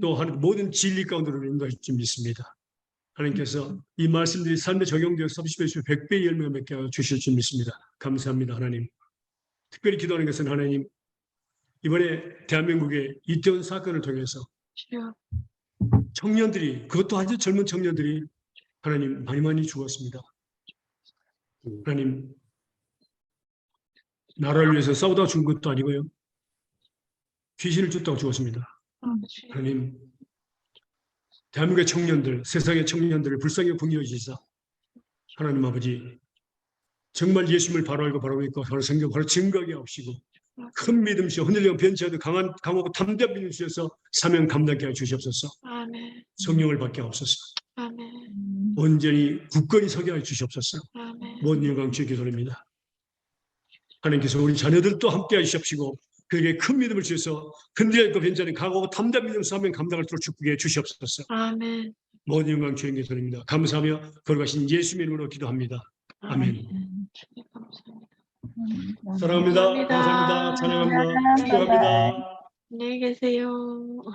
B: 또 모든 진리 가운데로 인도하실 줄 믿습니다. 하나님께서 이 말씀들이 삶에 적용되어서 30배, 100배의 열매를 맺게 하여 주실 줄 믿습니다. 감사합니다. 하나님. 특별히 기도하는 것은 하나님 이번에 대한민국의 이태원 사건을 통해서
A: 주여.
B: 청년들이 그것도 아주 젊은 청년들이 하나님 많이 죽었습니다. 하나님 나라를 위해서 싸우다 죽은 것도 아니고요. 귀신을 쫓다가 죽었습니다. 하나님 대한민국의 청년들, 세상의 청년들을 불쌍히 긍휼히시사 하나님 아버지 정말 예수님을 바로 알고 바로 믿고 바로 성경 바로 증거하게 하옵시고 큰 믿음 주시어 흔들리고 변치 않는 강하고 담대한 믿음 주셔서 사명 감당케 하여 주시옵소서.
A: 아멘.
B: 성령을 받게 하옵소서.
A: 아멘.
B: 온전히 굳건히 서게 하여 주시옵소서.
A: 아멘.
B: 모든 영광 주의 기도합니다. 하나님께서 우리 자녀들도 함께 하시옵시고 그에게 큰 믿음을 주셔서 흔들리고 변치 않는 강하고 담대한 믿음 사명 감당할 수 있도록 축복해 주시옵소서.
A: 아멘.
B: 모든 영광 주의 기도합니다. 감사하며 거룩하신 예수 이름으로 기도합니다. 아멘.
A: 주님 감사합니다.
B: 사랑합니다. 감사합니다. 찬양합니다. 축복합니다.
A: 안녕히 계세요.